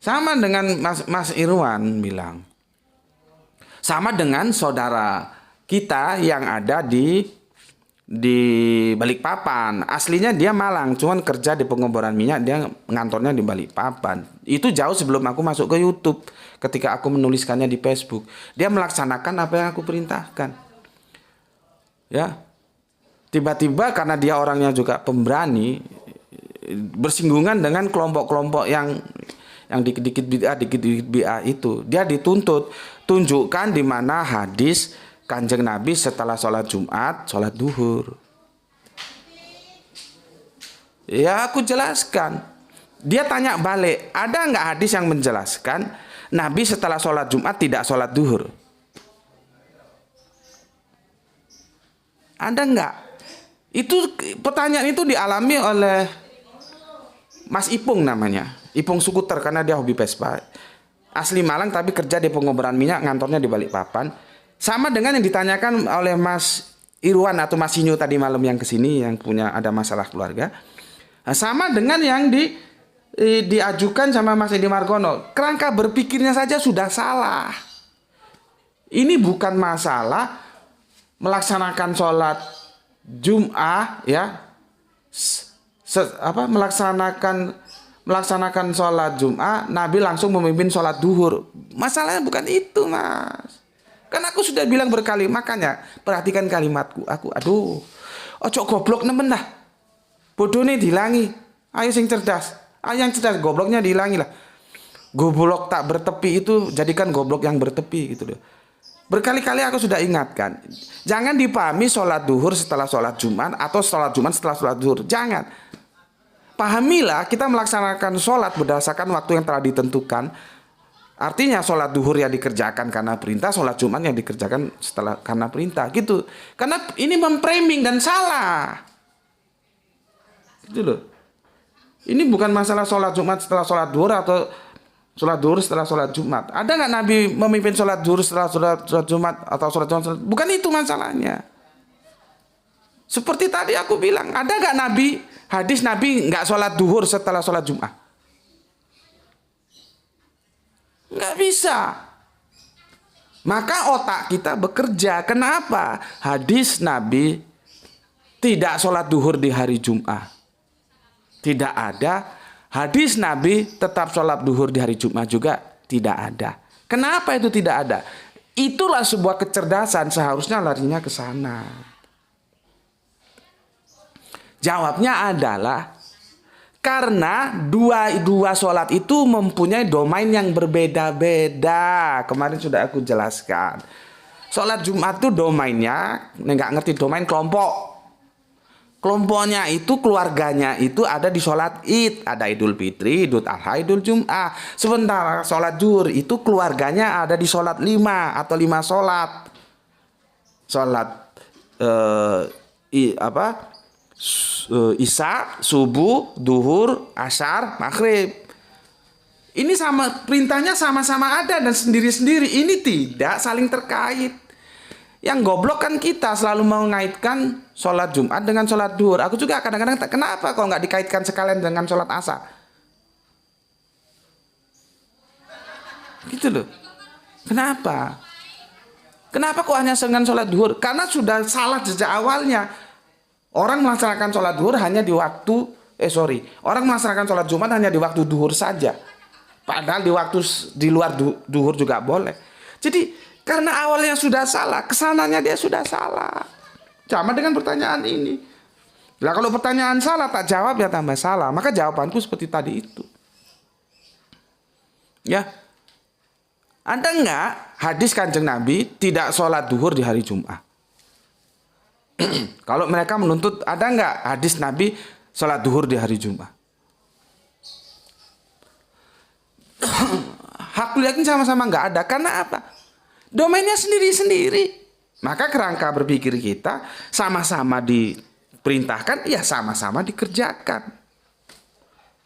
sama dengan Mas Irwan bilang, sama dengan saudara kita yang ada di Balikpapan. Aslinya dia Malang, cuman kerja di pengeboran minyak, dia ngantornya di Balikpapan. Itu jauh sebelum aku masuk ke YouTube. Ketika aku menuliskannya di Facebook, dia melaksanakan apa yang aku perintahkan. Ya, tiba-tiba karena dia orangnya juga pemberani, bersinggungan dengan kelompok-kelompok yang dikit-dikit bid'ah itu, dia dituntut tunjukkan di mana hadis Kanjeng Nabi setelah sholat Jumat, sholat duhur. Ya aku jelaskan. Dia tanya balik, ada nggak hadis yang menjelaskan Nabi setelah sholat Jumat tidak sholat duhur? Ada nggak? Itu pertanyaan itu dialami oleh Mas Ipung namanya. Ipung Skuter karena dia hobi Vespa. Asli Malang tapi kerja di pengeboran minyak, ngantornya di Balikpapan. Sama dengan yang ditanyakan oleh Mas Irwan atau Mas Sinyo tadi malam yang kesini yang punya ada masalah keluarga. Nah, sama dengan yang diajukan sama Mas Edi Margono. Kerangka berpikirnya saja sudah salah. Ini bukan masalah melaksanakan sholat Jum'ah ya. Melaksanakan sholat Jum'ah, Nabi langsung memimpin sholat duhur. Masalahnya bukan itu, Mas. Kan aku sudah bilang berkali, makanya perhatikan kalimatku. Ojo goblok nemen dah. Bodoh nih dihilangi. Ayo sing cerdas. Ayo yang cerdas, gobloknya dihilangi lah. Goblok tak bertepi itu jadikan goblok yang bertepi gitu loh. Berkali-kali aku sudah ingatkan, jangan dipahami sholat duhur setelah sholat Jumat atau sholat Jumat setelah sholat duhur. Jangan. Pahamilah kita melaksanakan sholat berdasarkan waktu yang telah ditentukan. Artinya sholat duhur yang dikerjakan karena perintah, sholat Jumat yang dikerjakan setelah karena perintah, gitu. Karena ini memframing dan salah. Gitu loh. Ini bukan masalah sholat Jumat setelah sholat duhur atau sholat duhur setelah sholat Jumat. Ada nggak Nabi memimpin sholat duhur setelah sholat Jumat atau sholat Jumat? Bukan itu masalahnya. Seperti tadi aku bilang, ada nggak Nabi, hadis Nabi nggak sholat duhur setelah sholat Jumat? Nggak bisa. Maka otak kita bekerja. Kenapa? Hadis Nabi tidak sholat duhur di hari Jumat. Tidak ada. Hadis Nabi tetap sholat duhur di hari Jumat juga tidak ada. Kenapa itu tidak ada? Itulah sebuah kecerdasan, seharusnya larinya ke sana. Jawabnya adalah karena dua sholat itu mempunyai domain yang berbeda-beda. Kemarin sudah aku jelaskan. Sholat Jumat itu domainnya, nggak ngerti domain kelompok. Kelompoknya itu, keluarganya itu ada di sholat Id. Ada Idul Fitri, Idul Adha, Idul Jum'ah. Sementara sholat Zuhur itu keluarganya ada di sholat 5 atau 5 sholat. Sholat Isya, subuh, duhur, asar, maghrib. Ini sama, perintahnya sama-sama ada dan sendiri-sendiri. Ini tidak saling terkait. Yang goblok kan kita selalu mengaitkan sholat Jumat dengan sholat duhur. Aku juga kadang-kadang, kenapa kalau nggak dikaitkan sekalian dengan sholat asar? Gitu loh. Kenapa? Kenapa kok hanya dengan sholat duhur? Karena sudah salah sejak awalnya. Orang melaksanakan sholat duhur hanya di waktu, orang melaksanakan sholat Jumat hanya di waktu duhur saja. Padahal di waktu di luar duhur juga boleh. Jadi karena awalnya sudah salah, kesananya dia sudah salah. Sama dengan pertanyaan ini. Lah kalau pertanyaan salah tak jawab ya tambah salah. Maka jawabanku seperti tadi itu. Ya. Ada nggak hadis Kanjeng Nabi tidak sholat duhur di hari Jumat? Kalau mereka menuntut, ada nggak hadis Nabi sholat duhur di hari Jumat? Hakul yakin sama-sama nggak ada. Karena apa? Domainnya sendiri-sendiri. Maka kerangka berpikir kita sama-sama diperintahkan, ya sama-sama dikerjakan.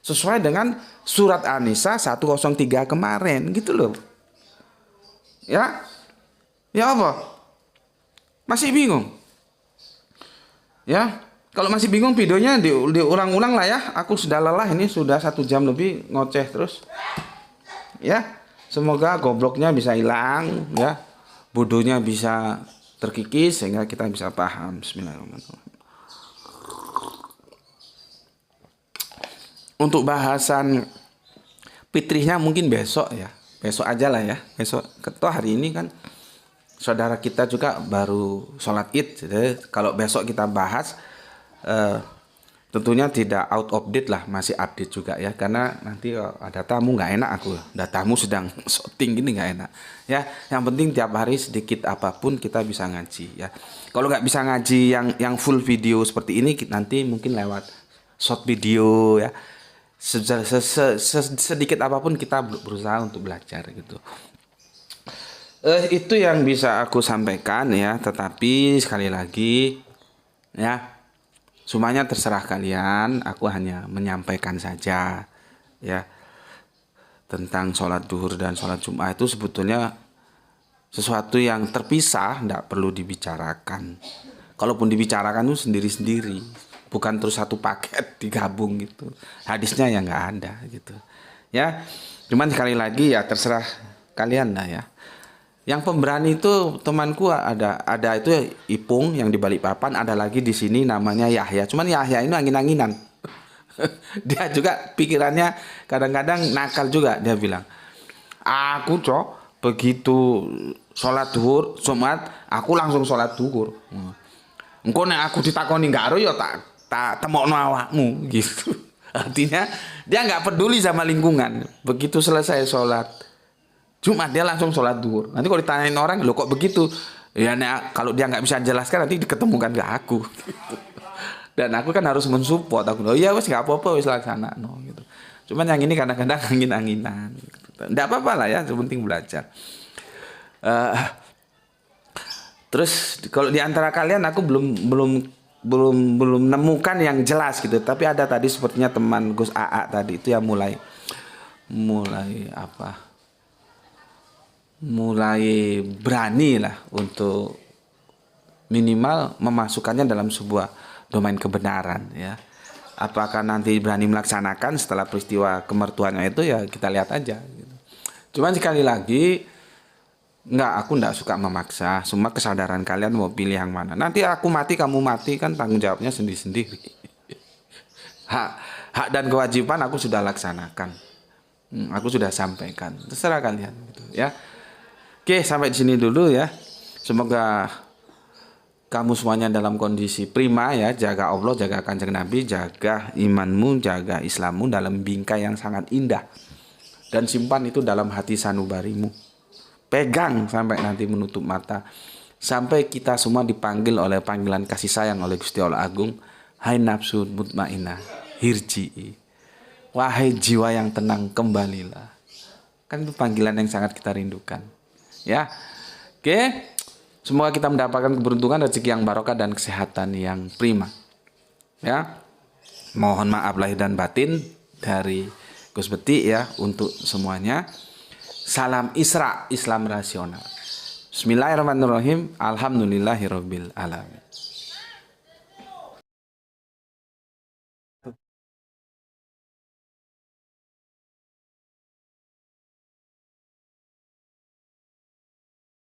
Sesuai dengan surat An-Nisa 103 kemarin, gitu loh. Ya? Ya apa? Masih bingung? Ya? Kalau masih bingung videonya diulang-ulang lah ya. Aku sudah lelah, ini sudah 1 jam lebih ngoceh terus. Ya? Semoga gobloknya bisa hilang, ya, bodohnya bisa terkikis sehingga kita bisa paham. Bismillahirrahmanirrahim. Untuk bahasan fitrihnya mungkin besok ya, besok aja lah ya, besok. Ketua hari ini kan saudara kita juga baru sholat Id, jadi kalau besok kita bahas. Tentunya tidak out of date lah, masih update juga ya, karena nanti ada tamu nggak enak aku, ada tamu sedang syuting gini nggak enak ya. Yang penting tiap hari sedikit apapun kita bisa ngaji ya. Kalau nggak bisa ngaji yang full video seperti ini, nanti mungkin lewat short video ya. Sedikit apapun kita berusaha untuk belajar gitu. Itu yang bisa aku sampaikan ya. Tetapi sekali lagi ya, semuanya terserah kalian, aku hanya menyampaikan saja ya. Tentang sholat duhur dan sholat Jumat itu sebetulnya sesuatu yang terpisah, tidak perlu dibicarakan. Kalaupun dibicarakan itu sendiri-sendiri, bukan terus satu paket digabung gitu. Hadisnya yang nggak ada gitu ya. Cuman sekali lagi ya terserah kalian lah ya. Yang pemberani itu temanku ada itu Ipung yang di Balikpapan, ada lagi di sini namanya Yahya. Cuman Yahya ini angin-anginan. Dia juga pikirannya kadang-kadang nakal juga. Dia bilang, aku begitu sholat duhur Jumat, aku langsung sholat duhur. Engko nek aku ditakoni nggak ya tak temokno awakmu gitu. Artinya dia nggak peduli sama lingkungan. Begitu selesai sholat Jumat dia langsung sholat duhur. Nanti kalau ditanyain orang, lo kok begitu? Ya kalau dia nggak bisa jelaskan nanti diketemukan ke aku. Gitu. Dan aku kan harus mensupport. Aku, oh iya wes nggak apa-apa wes laksana, no, gitu. Cuman yang ini kadang-kadang angin-anginan. Gitu. Nggak apa-apa lah ya, sepenting belajar. Terus kalau di antara kalian aku belum nemukan yang jelas gitu. Tapi ada tadi sepertinya teman Gus AA tadi itu yang mulai apa? Mulai berani lah untuk minimal memasukkannya dalam sebuah domain kebenaran ya. Apakah nanti berani melaksanakan setelah peristiwa kemertuannya itu ya kita lihat aja gitu. Cuman sekali lagi aku nggak suka memaksa. Semua kesadaran kalian mau pilih yang mana. Nanti aku mati kamu mati kan tanggung jawabnya sendiri-sendiri. Hak dan kewajiban aku sudah laksanakan. Aku sudah sampaikan. Terserah kalian gitu ya. Oke, sampai di sini dulu ya. Semoga kamu semuanya dalam kondisi prima ya. Jaga Allah, jaga Kanjeng Nabi, jaga imanmu, jaga Islammu dalam bingkai yang sangat indah. Dan simpan itu dalam hati sanubarimu. Pegang sampai nanti menutup mata. Sampai kita semua dipanggil oleh panggilan kasih sayang oleh Gusti Allah Agung. Hai nafsu mutmainah, hirji'i. Wahai jiwa yang tenang, kembalilah. Kan itu panggilan yang sangat kita rindukan. Ya, oke. Semoga kita mendapatkan keberuntungan, rezeki yang barokah dan kesehatan yang prima. Ya, mohon maaf lahir dan batin dari Gus Beti ya untuk semuanya. Salam Isra, Islam rasional. Bismillahirrahmanirrahim. Alhamdulillahirabbil alamin.